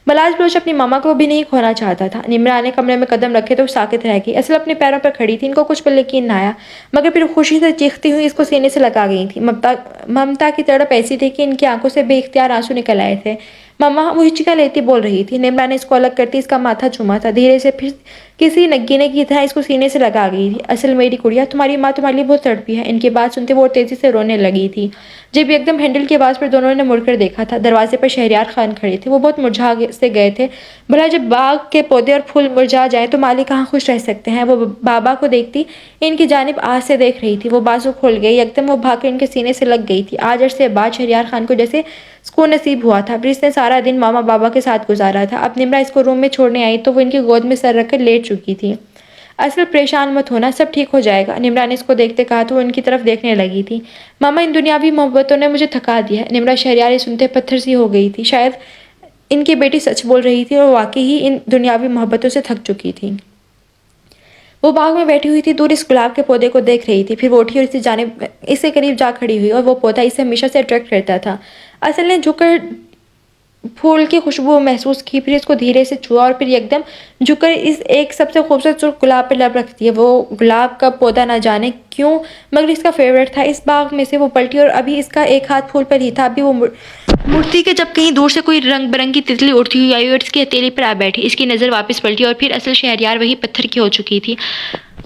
بلاج بلوچ اپنی ماما کو بھی نہیں کھونا چاہتا تھا۔ نمرہ نے کمرے میں قدم رکھے تو وہ ساکت رہ گئی، اصل اپنے پیروں پر کھڑی تھی، ان کو کچھ پر یقین نہ آیا، مگر پھر خوشی سے چیختی ہوئی اس کو سینے سے لگا گئی تھی۔ ممتا کی تڑپ ایسی تھی کہ ان کی آنکھوں سے بے اختیار آنسو نکل آئے تھے۔ ماما، وہ ہچکیاں لیتی بول رہی تھی۔ نمرہ نے اس کو الگ کرتی اس کا ماتھا چوما تھا، دھیرے سے، پھر کسی نگینے کی طرح اس کو سینے سے لگا گئی تھی۔ اصل میری گڑیا، تمہاری ماں تمہارے لیے بہت تڑپی ہے۔ ان کی بات سنتے وہ اور تیزی سے رونے لگی تھی۔ جب ایک دم ہینڈل کی آواز پر دونوں نے مڑ کر دیکھا تھا، دروازے پر شہریار خان کھڑے تھے۔ وہ بہت مرجھا سے گئے تھے، بھلا جب باغ کے پودے اور پھول مرجھا جائیں تو مالی کہاں خوش رہ سکتے ہیں۔ وہ بابا کو دیکھتی ان کی جانب آس سے دیکھ رہی تھی۔ وہ بازو کھول گئی، یکدم وہ بھاگ کر ان کے سینے سے لگ گئی تھی۔ آج عرصے بعد شہریار خان کو جیسے سکون نصیب ہوا تھا، پھر اس نے سارا دن ماما بابا کے ساتھ گزارا تھا۔ اب نمرہ اس کو روم میں چھوڑنے آئی تو وہ ان کی گود میں سر رکھ کر لیٹ چکی تھی۔ اصل پریشان مت ہونا، سب ٹھیک ہو جائے گا، نمرا نے اس کو دیکھتے کہا تو وہ ان کی طرف دیکھنے لگی تھی۔ ماما ان دنیاوی محبتوں نے مجھے تھکا دیا ہے۔ نمرا شہریار یہ سنتے پتھر سی ہو گئی تھی، شاید ان کی بیٹی سچ بول رہی تھی اور واقعی ہی ان دنیاوی محبتوں سے تھک چکی تھی۔ وہ باغ میں بیٹھی ہوئی تھی، دور اس گلاب کے پودے کو دیکھ رہی تھی، پھر وہ اٹھی اور اس کے قریب جا کھڑی ہوئی، اور وہ پودا اسے ہمیشہ سے اٹریکٹ کرتا تھا۔ اصل نے جھک کر پھول کی خوشبو محسوس کی، پھر اس کو دھیرے سے چھوا اور پھر یکدم جھک کر اس ایک سب سے خوبصورت سرخ گلاب پر لب رکھ دیا۔ وہ گلاب کا پودا نہ جانے کیوں مگر اس کا فیورٹ تھا۔ اس باغ میں سے وہ پلٹی اور ابھی اس کا ایک ہاتھ پھول پر ہی تھا۔ ابھی وہ مڑتی کہ جب کہیں دور سے کوئی رنگ برنگی تتلی اڑتی ہوئی آئی اور اس کی ہتھیلی پر آ بیٹھی۔ اس کی نظر واپس پلٹی اور پھر اصل شہریار وہی پتھر کی ہو چکی تھی۔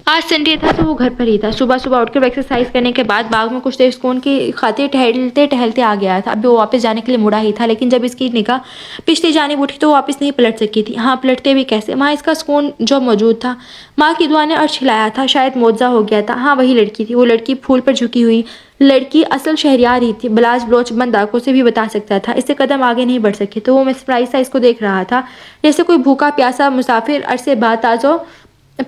آج سنڈے تھا تو وہ گھر پر ہی تھا۔ صبح اٹھ کر وہ ایکسرسائز کرنے کے بعد باغ میں کچھ دیر سکون کی خاطر ٹہلتے آ گیا تھا۔ ابھی وہ واپس جانے کے لیے مڑا ہی تھا، لیکن جب اس کی نگاہ پچھلی جانب اٹھی تو وہ واپس نہیں پلٹ سکی تھی۔ ہاں، پلٹتے بھی کیسے؟ وہاں اس کا سکون جو موجود تھا، ماں کی دعا نے عرش ہلایا تھا، شاید معجزہ ہو گیا تھا۔ ہاں، وہی لڑکی تھی، وہ لڑکی پھول پر جھکی ہوئی لڑکی اصل شہریار ہی تھی۔ بلاج بلوچ بند آنکھوں سے بھی بتا سکتا تھا، اس سے قدم آگے نہیں بڑھ سکے تو وہ مسپرائز سا اس کو دیکھ رہا تھا، جیسے کوئی بھوکا پیاسا مسافر عرصے بعد تازہ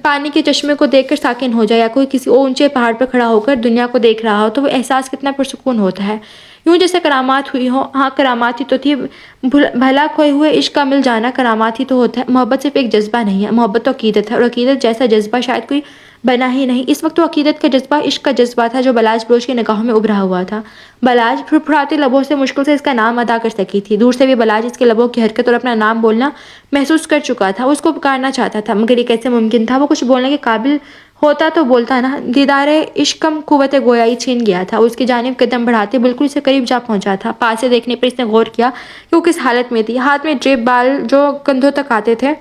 پانی کے چشمے کو دیکھ کر ساکن ہو جائے، یا کوئی کسی اونچے پہاڑ پر کھڑا ہو کر دنیا کو دیکھ رہا ہو تو وہ احساس کتنا پرسکون ہوتا ہے، یوں جیسے کرامات ہوئی ہو۔ ہاں، کرامات ہی تو تھی، بھلا کھوئے ہوئے عشق کا مل جانا کرامات ہی تو ہوتا ہے۔ محبت صرف ایک جذبہ نہیں ہے، محبت تو عقیدت ہے، اور عقیدت جیسا جذبہ شاید کوئی بنا ہی نہیں۔ اس وقت وہ عقیدت کا جذبہ عشق کا جذبہ تھا جو بلاج بلوچ کی نگاہوں میں ابھرا ہوا تھا۔ بلاج پھڑپھڑاتے لبوں سے مشکل سے اس کا نام ادا کر سکی تھی، دور سے بھی بلاج اس کے لبوں کی حرکت اور اپنا نام بولنا محسوس کر چکا تھا۔ وہ اس کو پکارنا چاہتا تھا مگر یہ کیسے ممکن تھا؟ وہ کچھ بولنے کے قابل ہوتا تو بولتا نا۔ دیدار عشق کم قوت گویائی چھین گیا تھا، اس کی جانب قدم بڑھاتے بالکل اسے قریب جا پہنچا تھا۔ پاس سے دیکھنے پر اس نے غور کیا کہ وہ کس حالت میں تھی۔ ہاتھ میں ڈریپ بال جو کندھوں تک آتے تھے،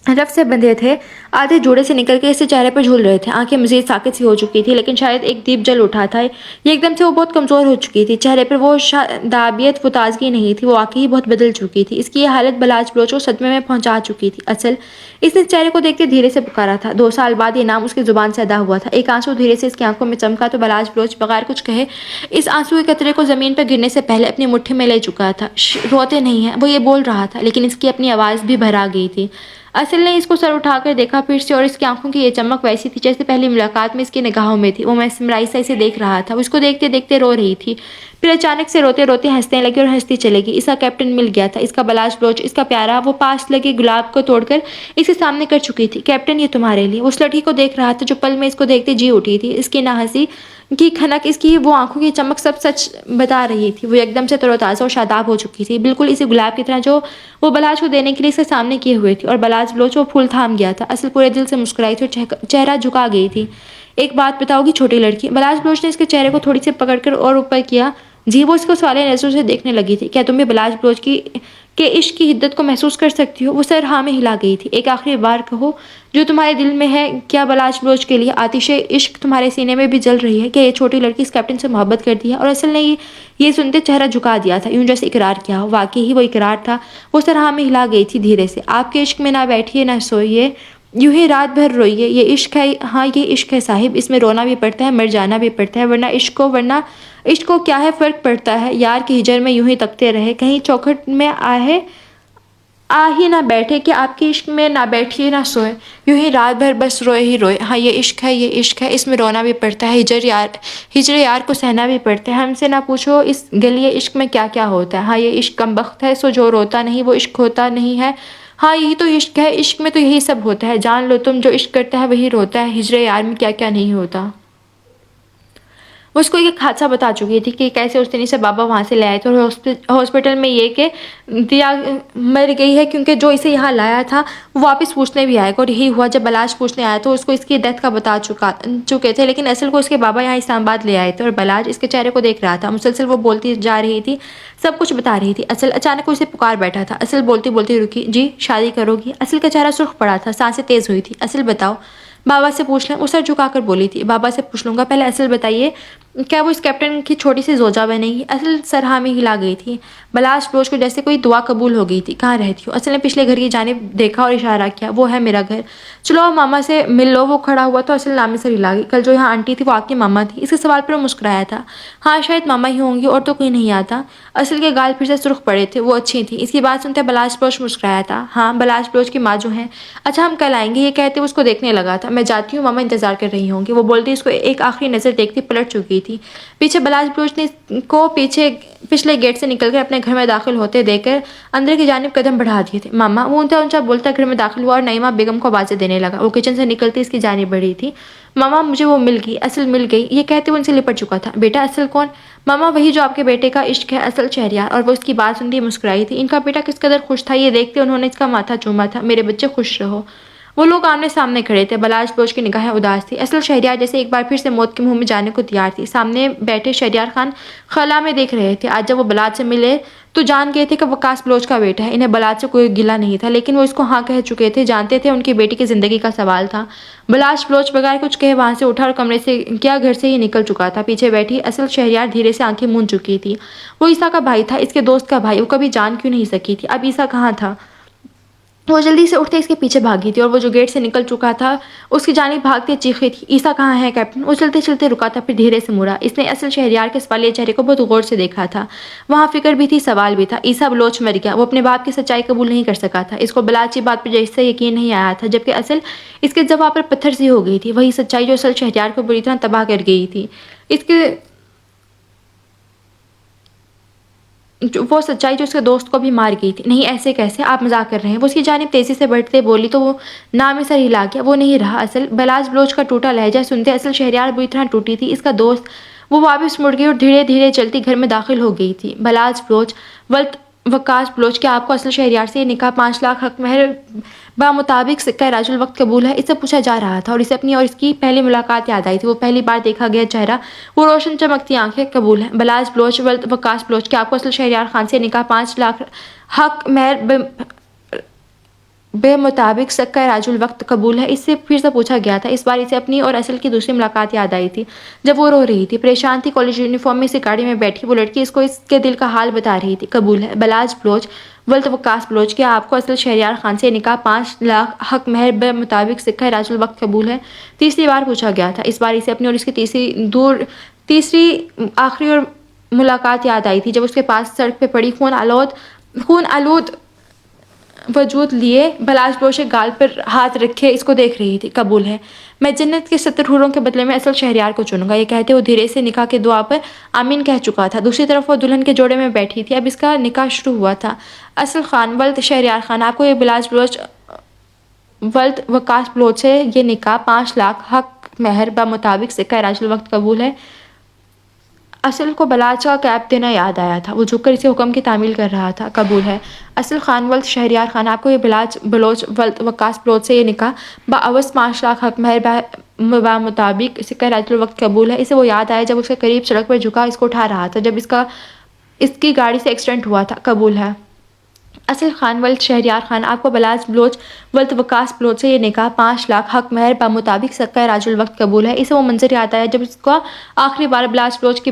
رف سے بندھے تھے، آدھے جوڑے سے نکل کے اس سے چہرے پر جھول رہے تھے۔ آنکھیں مزید ساکت سی ہو چکی تھی، لیکن شاید ایک دیپ جل اٹھا تھا، یہ ایک دم سے وہ بہت کمزور ہو چکی تھی۔ چہرے پر وہ شادابیت، وہ تازگی نہیں تھی، وہ واقعی بہت بدل چکی تھی۔ اس کی یہ حالت بلاج بلوچ کو صدمے میں پہنچا چکی تھی۔ اصل اس نے چہرے کو دیکھتے دھیرے سے پکارا تھا، 2 سال بعد یہ نام اس کی زبان سے ادا ہوا تھا۔ ایک آنسو دھیرے سے اس کی آنکھوں میں چمکا تو بلاج بلوچ بغیر کچھ کہے اس آنسو کے قطرے کو زمین پر گرنے سے پہلے اپنی مٹھی میں لے چکا تھا۔ روتے نہیں ہیں، وہ یہ بول رہا تھا، لیکن اس کی اپنی آواز بھی بھر آ گئی تھی۔ اصل نے اس کو سر اٹھا کر دیکھا پھر سے، اور اس کی آنکھوں کی یہ چمک ویسی تھی جیسے پہلی ملاقات میں اس کی نگاہوں میں تھی۔ وہ مسمرائز سا اسے دیکھ رہا تھا، وہ اس کو دیکھتے دیکھتے رو رہی تھی، پھر اچانک سے روتے روتے ہنسنے لگی اور ہنستی چلے گی۔ اس کا کیپٹن مل گیا تھا، اس کا بلاج بلوچ، اس کا پیارا۔ وہ پاس لگے گلاب کو توڑ کر اس کے سامنے کر چکی تھی۔ کیپٹن، یہ تمہارے لیے۔ اس لڑکی کو دیکھ رہا تھا جو پل میں اس کو دیکھتے جی اٹھی تھی، اس کی نہ ہنسی کی کھنک، اس کی وہ آنکھوں کی چمک سب سچ بتا رہی تھی۔ وہ ایک دم سے تر و تازہ اور شاداب ہو چکی تھی، بالکل اسی گلاب کی طرح جو وہ بلاج کو دینے کے لیے اس کے سامنے کیے ہوئے تھی۔ اور بلاج بلوچ وہ پھول تھام گیا تھا، اصل پورے دل سے مسکرائی تھی اور چہرہ جھکا گئی تھی۔ ایک بات بتاؤ گی چھوٹی لڑکی؟ بلاج بلوچ نے اس کے چہرے کو تھوڑی سی پکڑ کر اور اوپر کیا۔ جی، وہ اس کو سوالیہ نظروں سے دیکھنے لگی تھی۔ کیا تم بھی بلاج بلوچ کے عشق کی حدت کو محسوس کر سکتی ہو؟ وہ سر ہاں میں ہلا گئی تھی۔ ایک آخری بار کہو جو تمہارے دل میں ہے، کیا بلاج بلوچ کے لیے آتش عشق تمہارے سینے میں بھی جل رہی ہے؟ کیا یہ چھوٹی لڑکی اس کیپٹن سے محبت کرتی ہے؟ اور اصل نے یہ سنتے چہرہ جھکا دیا تھا، یوں جیسے اقرار کیا ہو۔ واقعی ہی وہ اقرار تھا، وہ سر ہاں میں ہلا گئی تھی دھیرے سے۔ آپ کے عشق میں نہ بیٹھیے نہ سوئیے، یوں ہی رات بھر روئیے، یہ عشق ہے۔ ہاں، یہ عشق ہے صاحب، اس میں رونا بھی پڑتا ہے، مر جانا بھی پڑتا ہے، ورنہ عشق کو کیا ہے فرق پڑتا ہے؟ یار کی ہجر میں یوں ہی تکتے رہے، کہیں چوکھٹ میں آ ہی نہ بیٹھے کہ آپ کے عشق میں نہ بیٹھیے نہ سوئے، یوں ہی رات بھر بس روئے ہی روئے۔ ہاں، یہ عشق ہے، یہ عشق ہے، اس میں رونا بھی پڑتا ہے، ہجر یار کو سہنا بھی پڑتا ہے۔ ہم سے نہ پوچھو اس گلیے عشق میں کیا کیا ہوتا ہے۔ ہاں، یہ عشق کم بخت ہے، سو جو روتا نہیں وہ عشق ہوتا نہیں ہے۔ ہاں، یہی تو عشق ہے، عشق میں تو یہی سب ہوتا ہے، جان لو تم، جو عشق کرتا ہے وہی روتا ہے، ہجر یار میں کیا کیا نہیں ہوتا۔ وہ اس کو ایک حادثہ بتا چکی تھی کہ کیسے اس دن اسے بابا وہاں سے لے آئے تھے، اور ہاسپٹل میں یہ کہ دیا مر گئی ہے کیونکہ جو اسے یہاں لایا تھا وہ واپس پوچھنے بھی آئے گا۔ اور یہی ہوا، جب بلاج پوچھنے آیا تو اس کو اس کی ڈیتھ کا بتا چکے تھے، لیکن اصل کو اس کے بابا یہاں اسلام آباد لے آئے تھے، اور بلاج اس کے چہرے کو دیکھ رہا تھا، مسلسل وہ بولتی جا رہی تھی، سب کچھ بتا رہی تھی۔ اصل اچانک وہ اسے پکار بیٹھا تھا، اصل بولتی بولتی رکی۔ جی، شادی کرو گی؟ اصل کا چہرہ سرخ پڑا تھا، سانسیں تیز ہوئی تھی۔ اصل بتاؤ، بابا سے پوچھ لیں، وہ سر جھکا کر بولی تھی۔ بابا سے پوچھ لوں گا، پہلے اصل بتائیے کیا وہ اس کیپٹن کی چھوٹی سی زوجہ بنے گی؟ اصل سر ہاں میں ہلا گئی تھی۔ بلاج بلوچ کو جیسے کوئی دعا قبول ہو گئی تھی۔ کہاں رہتی ہو؟ اصل نے پچھلے گھر کی جانب دیکھا اور اشارہ کیا۔ وہ ہے میرا گھر، چلو اب ماما سے مل لو۔ وہ کھڑا ہوا تو اصل نامی سر ہلا گئی۔ کل جو یہاں آنٹی تھی وہ آپ کی ماما تھی؟ اس کے سوال پر وہ مسکرایا تھا۔ ہاں، شاید ماما ہی ہوں گی، اور تو کوئی نہیں آتا۔ اصل کے گال پھر سے سرخ پڑے تھے، وہ اچھی تھی۔ اس کی بات سنتے بلاج بلوچ مسکرایا تھا۔ ہاں، بلاج بلوچ کی ماں جو ہیں۔ اچھا، ہم کل آئیں گے، یہ کہتے وہ اس کو دیکھنے لگا تھا۔ تھا۔ میں جاتی ہوں، ماما انتظار کر رہی ہوں گی۔ وہ بولتی اس کو ایک آخری نظر دیکھتی پلٹ چکی تھی۔ پیچھے بلاج بلوچ نے کو پچھلے گیٹ سے نکل کر اپنے گھر میں داخل ہوتے دیکھ کر اندر کی جانب قدم بڑھا دیے تھے۔ ماما، وہ اونچا اونچا بولتا گھر میں داخل ہوا اور نعیمہ بیگم کو آوازیں دینے لگا۔ وہ کچن سے نکلتی اس کی جانب بڑھی تھی۔ ماما، مجھے وہ مل گئی، اصل مل گئی، یہ کہتے وہ ان سے لپٹ چکا تھا۔ بیٹا اصل کون؟ ماما، وہی جو آپ کے بیٹے کا عشق ہے، اصل شہریار۔ اور وہ اس کی بات سنتی مسکرائی تھی۔ ان کا بیٹا کس قدر خوش تھا یہ دیکھتے انہوں نے اس کا ماتھا چوما تھا۔ میرے بچے خوش رہو۔ وہ لوگ آمنے سامنے کھڑے تھے۔ بلاج بلوچ کی نگاہیں اداس تھی۔ اصل شہریار جیسے ایک بار پھر سے موت کے منہ میں جانے کو تیار تھی۔ سامنے بیٹھے شہریار خان خلا میں دیکھ رہے تھے۔ آج جب وہ بلاج سے ملے تو جان گئے تھے کہ وقاص بلوچ کا بیٹا ہے۔ انہیں بلاج سے کوئی گلہ نہیں تھا، لیکن وہ اس کو ہاں کہہ چکے تھے، جانتے تھے ان کی بیٹی کی زندگی کا سوال تھا۔ بلاج بلوچ بغیر کچھ کہے وہاں سے اٹھا اور کمرے سے کیا گھر سے ہی نکل چکا تھا۔ پیچھے بیٹھی اصل شہریار دھیرے سے آنکھیں موند چکی تھی۔ وہ عیسیٰ کا بھائی تھا، اس کے دوست کا بھائی، وہ کبھی جان کیوں نہیں سکی تھی؟ اب عیسیٰ کہاں تھا؟ وہ جلدی سے اٹھتے اس کے پیچھے بھاگی تھی اور وہ جو گیٹ سے نکل چکا تھا اس کی جانب بھاگتے چیخی تھی، عیسیٰ کہاں ہے کیپٹن؟ وہ چلتے چلتے رکا تھا، پھر دھیرے سے مڑا۔ اس نے اصل شہریار کے سوالیہ چہرے کو بہت غور سے دیکھا تھا۔ وہاں فکر بھی تھی، سوال بھی تھا۔ عیسیٰ بلوچ مر گیا۔ وہ اپنے باپ کی سچائی قبول نہیں کر سکا تھا۔ اس کو بلاج کی بات پر جیسے یقین نہیں آیا تھا، جبکہ اصل اس کے جواب پر پتھر سی ہو گئی تھی۔ وہی سچائی جو اصل شہریار کو بری طرح تباہ کر گئی تھی، وہ سچائی جو اس کے دوست کو بھی مار گئی تھی۔ نہیں، ایسے کیسے؟ آپ مذاق کر رہے ہیں؟ وہ اس کی جانب تیزی سے بڑھتے بولی تو وہ نام ہی سر ہلا گیا۔ وہ نہیں رہا اصل۔ بلاج بلوچ کا ٹوٹا لہجہ سنتے اصل شہریار بری طرح ٹوٹی تھی۔ اس کا دوست؟ وہ واپس مڑ گئی اور دھیرے دھیرے چلتی گھر میں داخل ہو گئی تھی۔ بلاج بلوچ ولت وقاص بلوچ، کیا آپ کو اصل شہریار سے یہ نکاح 5 لاکھ حق مہر بمطابق سکہ راج الوقت قبول ہے؟ اس سے پوچھا جا رہا تھا اور اسے اپنی اور اس کی پہلی ملاقات یاد آئی تھی۔ وہ پہلی بار دیکھا گیا چہرہ، وہ روشن چمکتی آنکھیں۔ قبول ہے۔ بلاج بلوچ ولت وقاص بلوچ، کیا آپ کو اصل شہریار خان سے نکاح 5 لاکھ حق مہر بے مطابق سکہ راج الوقت قبول ہے؟ اس سے پھر سے پوچھا گیا تھا۔ اس بار اسے اپنی اور اصل کی دوسری ملاقات یاد آئی تھی جب وہ رو رہی تھی، پریشان تھی، کالج یونیفارم میں سے گاڑی میں بیٹھی وہ لڑکی اس کو اس کے دل کا حال بتا رہی تھی۔ قبول ہے۔ بلاج بلوچ ولت وقاص بلوچ، کیا آپ کو اصل شہریار خان سے نکاح 5 لاکھ حق مہر بے مطابق سکہ راج الوقت قبول ہے؟ تیسری بار پوچھا گیا تھا۔ اس بار اسے اپنی اور اس کی تیسری آخری اور ملاقات یاد آئی تھی جب اس کے پاس سڑک پہ پڑی خون آلود وجود لیے بلاج بلوچ کے گال پر ہاتھ رکھے اس کو دیکھ رہی تھی۔ قبول ہے۔ میں جنت کے 70 حوروں کے بدلے میں اصل شہریار کو چنوں گا۔ یہ کہتے وہ دھیرے سے نکاح کے دعا پر آمین کہہ چکا تھا۔ دوسری طرف وہ دلہن کے جوڑے میں بیٹھی تھی۔ اب اس کا نکاح شروع ہوا تھا۔ اصل خان ولد شہریار خان، آپ کو یہ بلاج بلوچ ولد وقاص بلوچ سے یہ نکاح 5 لاکھ حق مہر بمطابق سکہ راج الوقت قبول ہے؟ اصل کو بلاج کا کیپ دینا یاد آیا تھا۔ وہ جھک کر اسے حکم کی تعمیل کر رہا تھا۔ قبول ہے۔ اصل خان ولد شہریار خان، آپ کو یہ بلاج بلوچ ولد وقاص بلوچ سے یہ نکاح بعوض 5 لاکھ حق مہر بمطابق سکہ راج الوقت قبول ہے؟ اسے وہ یاد آیا جب اس کے قریب سڑک پر جھکا اس کو اٹھا رہا تھا جب اس کی گاڑی سے ایکسیڈنٹ ہوا تھا۔ قبول ہے۔ اصل خان ولد شہریار خان، آپ کو بلاج بلوچ ولد وقاص بلوچ سے یہ نکاح 5 لاکھ حق مہر بمطابق سکہ راج الوقت قبول ہے؟ اسے وہ منظر یاد آیا جب اس کا آخری بار بلاج بلوچ کی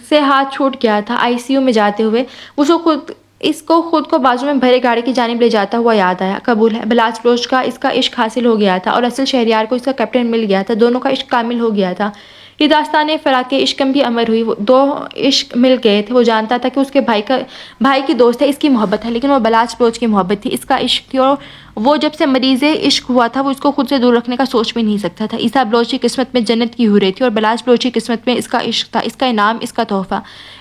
سے ہاتھ چھوٹ گیا تھا آئی سی یو میں جاتے ہوئے۔ اس کو خود کو بازو میں بھرے گاڑی کی جانب لے جاتا ہوا یاد آیا۔ قبول ہے۔ بلاج بلوچ کا اس کا عشق حاصل ہو گیا تھا اور اصل شہریار کو اس کا کیپٹن مل گیا تھا۔ دونوں کا عشق کامل ہو گیا تھا۔ یہ داستان فراق عشقم بھی امر ہوئی۔ دو عشق مل گئے تھے۔ وہ جانتا تھا کہ اس کے بھائی کی دوست ہے، اس کی محبت ہے، لیکن وہ بلاج بلوچ کی محبت تھی، اس کا عشق تھی، اور وہ جب سے مریض عشق ہوا تھا وہ اس کو خود سے دور رکھنے کا سوچ بھی نہیں سکتا تھا۔ عیسیٰ بلوچ کی قسمت میں جنت کی حوریں تھی اور بلاج بلوچ کی قسمت میں اس کا عشق تھا، اس کا انعام، اس کا تحفہ۔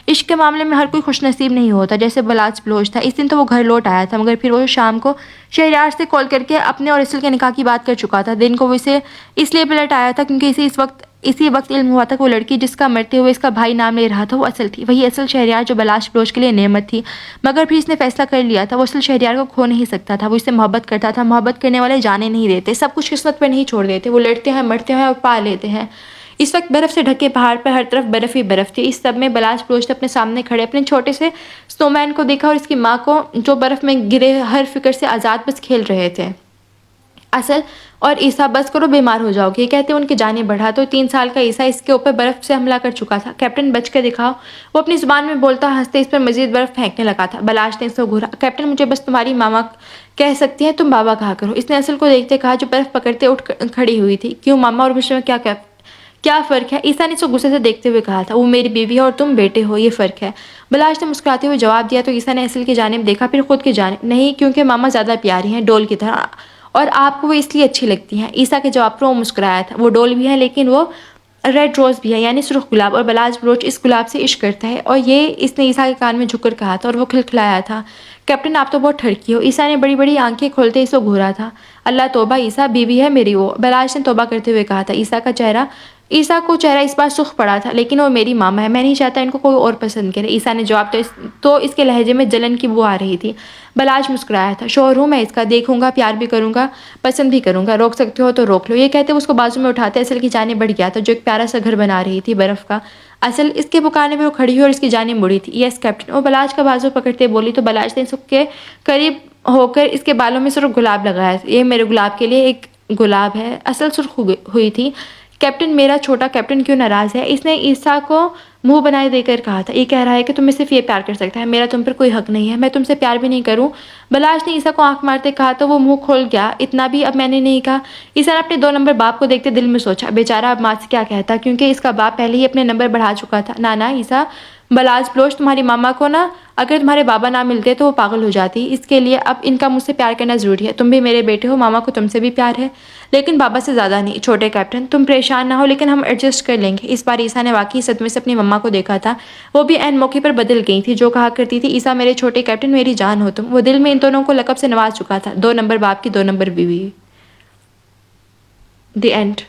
عشق کے معاملے میں ہر کوئی خوش نصیب نہیں ہوتا جیسے بلاج بلوچ تھا۔ اس دن تو وہ گھر لوٹ آیا تھا، مگر پھر وہ شام کو شہریار سے کال کر کے اپنے اور اصل کے نکاح کی بات کر چکا تھا۔ دن کو وہ اسے اس لیے پلٹ آیا تھا کیونکہ اسی وقت علم ہوا تھا کہ وہ لڑکی جس کا مرتے ہوئے اس کا بھائی نام لے رہا تھا وہ اصل تھی، وہی اصل شہریار جو بلاج بلوچ کے لیے نعمت تھی۔ مگر پھر اس نے فیصلہ کر لیا تھا وہ اصل شہریار کو کھو نہیں سکتا تھا۔ وہ اس سے محبت کرتا تھا۔ محبت کرنے والے جانے نہیں دیتے، سب کچھ قسمت پہ نہیں چھوڑ دیتے، وہ لڑتے ہیں، مرتے ہیں اور پا لیتے ہیں۔ اس وقت برف سے ڈھکے پہاڑ پر ہر طرف برف ہی برف تھی۔ اس سب میں بلاج بلوچ نے اپنے سامنے کھڑے اپنے چھوٹے سے سنو مین کو دیکھا اور اس کی ماں کو جو برف میں گرے ہر فکر سے آزاد بس کھیل رہے تھے۔ اصل اور عیسیٰ بس کرو، بیمار ہو جاؤ گے، یہ کہتے ان کی جانب بڑھا تو 3 سال کا عیسیٰ اس کے اوپر برف سے حملہ کر چکا تھا۔ کیپٹن بچ کے دکھاؤ، وہ اپنی زبان میں بولتا ہنستے اس پر مزید برف پھینکنے لگا تھا۔ بلاج نے اس کو گھورا۔ کیپٹن مجھے بس تمہاری ماما کہہ سکتی ہیں، تم بابا کہا کرو۔ اس نے اصل کو دیکھتے کہا جو برف پکڑتے اٹھ کھڑی ہوئی تھی۔ کیوں ماما اور مجھ میں کیا فرق ہے؟ عیسیٰ نے اس کو غصے سے دیکھتے ہوئے کہا تھا، وہ میری بیوی ہے اور تم بیٹے ہو، یہ فرق ہے۔ بلاج نے مسکراتے ہوئے جواب دیا تو عیسیٰ نے اصل کی جانب دیکھا پھر خود کی جانب۔ نہیں، کیونکہ ماما زیادہ پیاری ہیں، ڈول کی طرح، اور آپ کو وہ اس لیے اچھی لگتی ہیں۔ عیسیٰ کے جواب پر وہ مسکرایا تھا۔ وہ ڈول بھی ہے لیکن وہ ریڈ روز بھی ہے، یعنی سرخ گلاب، اور بلاج بروچ اس گلاب سے عشق کرتا ہے۔ اور یہ اس نے عیسیٰ کے کان میں جھک کر کہا تھا اور وہ کھلکھلایا تھا، کیپٹن آپ تو بہت ٹھڑکی ہو۔ عیسیٰ نے بڑی بڑی آنکھیں کھولتے اس کو گھورا تھا۔ اللہ توبہ عیسیٰ، بیوی ہے میری وہ، بلاج نے توبہ کرتے ہوئے کہا تھا۔ عیسیٰ کو چہرہ اس بار سرخ پڑا تھا، لیکن وہ میری ماما ہے، میں نہیں چاہتا ان کو کوئی اور پسند کرے۔ عیسیٰ نے جواب تو اس کے لہجے میں جلن کی بو آ رہی تھی۔ بلاج مسکرایا تھا۔ شوہر ہوں میں اس کا، دیکھوں گا، پیار بھی کروں گا، پسند بھی کروں گا، روک سکتے ہو تو روک لو۔ یہ کہتے وہ اس کو بازو میں اٹھاتے اصل کی جانب بڑھ گیا تھا، جو ایک پیارا سا گھر بنا رہی تھی برف کا۔ اصل اس کے پکارنے پہ وہ کھڑی ہوئی اور اس کی جانب مڑی تھی۔ یس کیپٹن، وہ بلاج کا بازو پکڑتے بولی تو بلاج نے اس کے قریب ہو کر اس کے بالوں میں سرخ گلاب لگایا۔ یہ میرے گلاب کے لیے ایک گلاب ہے، اصل سرخ ہوئی تھی۔ کیپٹن، میرا چھوٹا کیپٹن کیوں ناراض ہے؟ اس نے عیسیٰ کو منہ بنائے دے کر کہا تھا۔ یہ کہہ رہا ہے کہ تمہیں صرف یہ پیار کر سکتا ہے، میرا تم پر کوئی حق نہیں ہے، میں تم سے پیار بھی نہیں کروں۔ بلاج نے عیسیٰ کو آنکھ مارتے کہا تو وہ منہ کھول گیا۔ اتنا بھی اب میں نے نہیں کہا؟ عیسیٰ نے اپنے 2 نمبر باپ کو دیکھتے دل میں سوچا، بیچارہ اب ماں سے کیا کہتا، کیونکہ اس کا باپ پہلے ہی اپنے نمبر بڑھا چکا تھا۔ نا عیسیٰ، بلاج بلوچ، تمہاری ماما کو نا اگر تمہارے بابا نہ ملتے تو وہ پاگل ہو جاتی، اس کے لیے اب ان کا مجھ سے پیار کرنا ضروری ہے۔ تم بھی میرے بیٹے ہو، ماما کو تم سے بھی پیار ہے، لیکن بابا سے زیادہ نہیں۔ چھوٹے کیپٹن، تم پریشان نہ ہو، لیکن ہم ایڈجسٹ کر لیں گے۔ اس بار عیسیٰ نے واقعی صدمے سے اپنی مما کو دیکھا تھا، وہ بھی عین موقع پر بدل گئی تھی، جو کہا کرتی تھی عیسیٰ میرے چھوٹے کیپٹن، میری جان ہو تم، وہ دل میں ان دونوں کو لقب سے نواز چکا تھا، 2 نمبر باپ کی 2 نمبر بیوی۔ The end.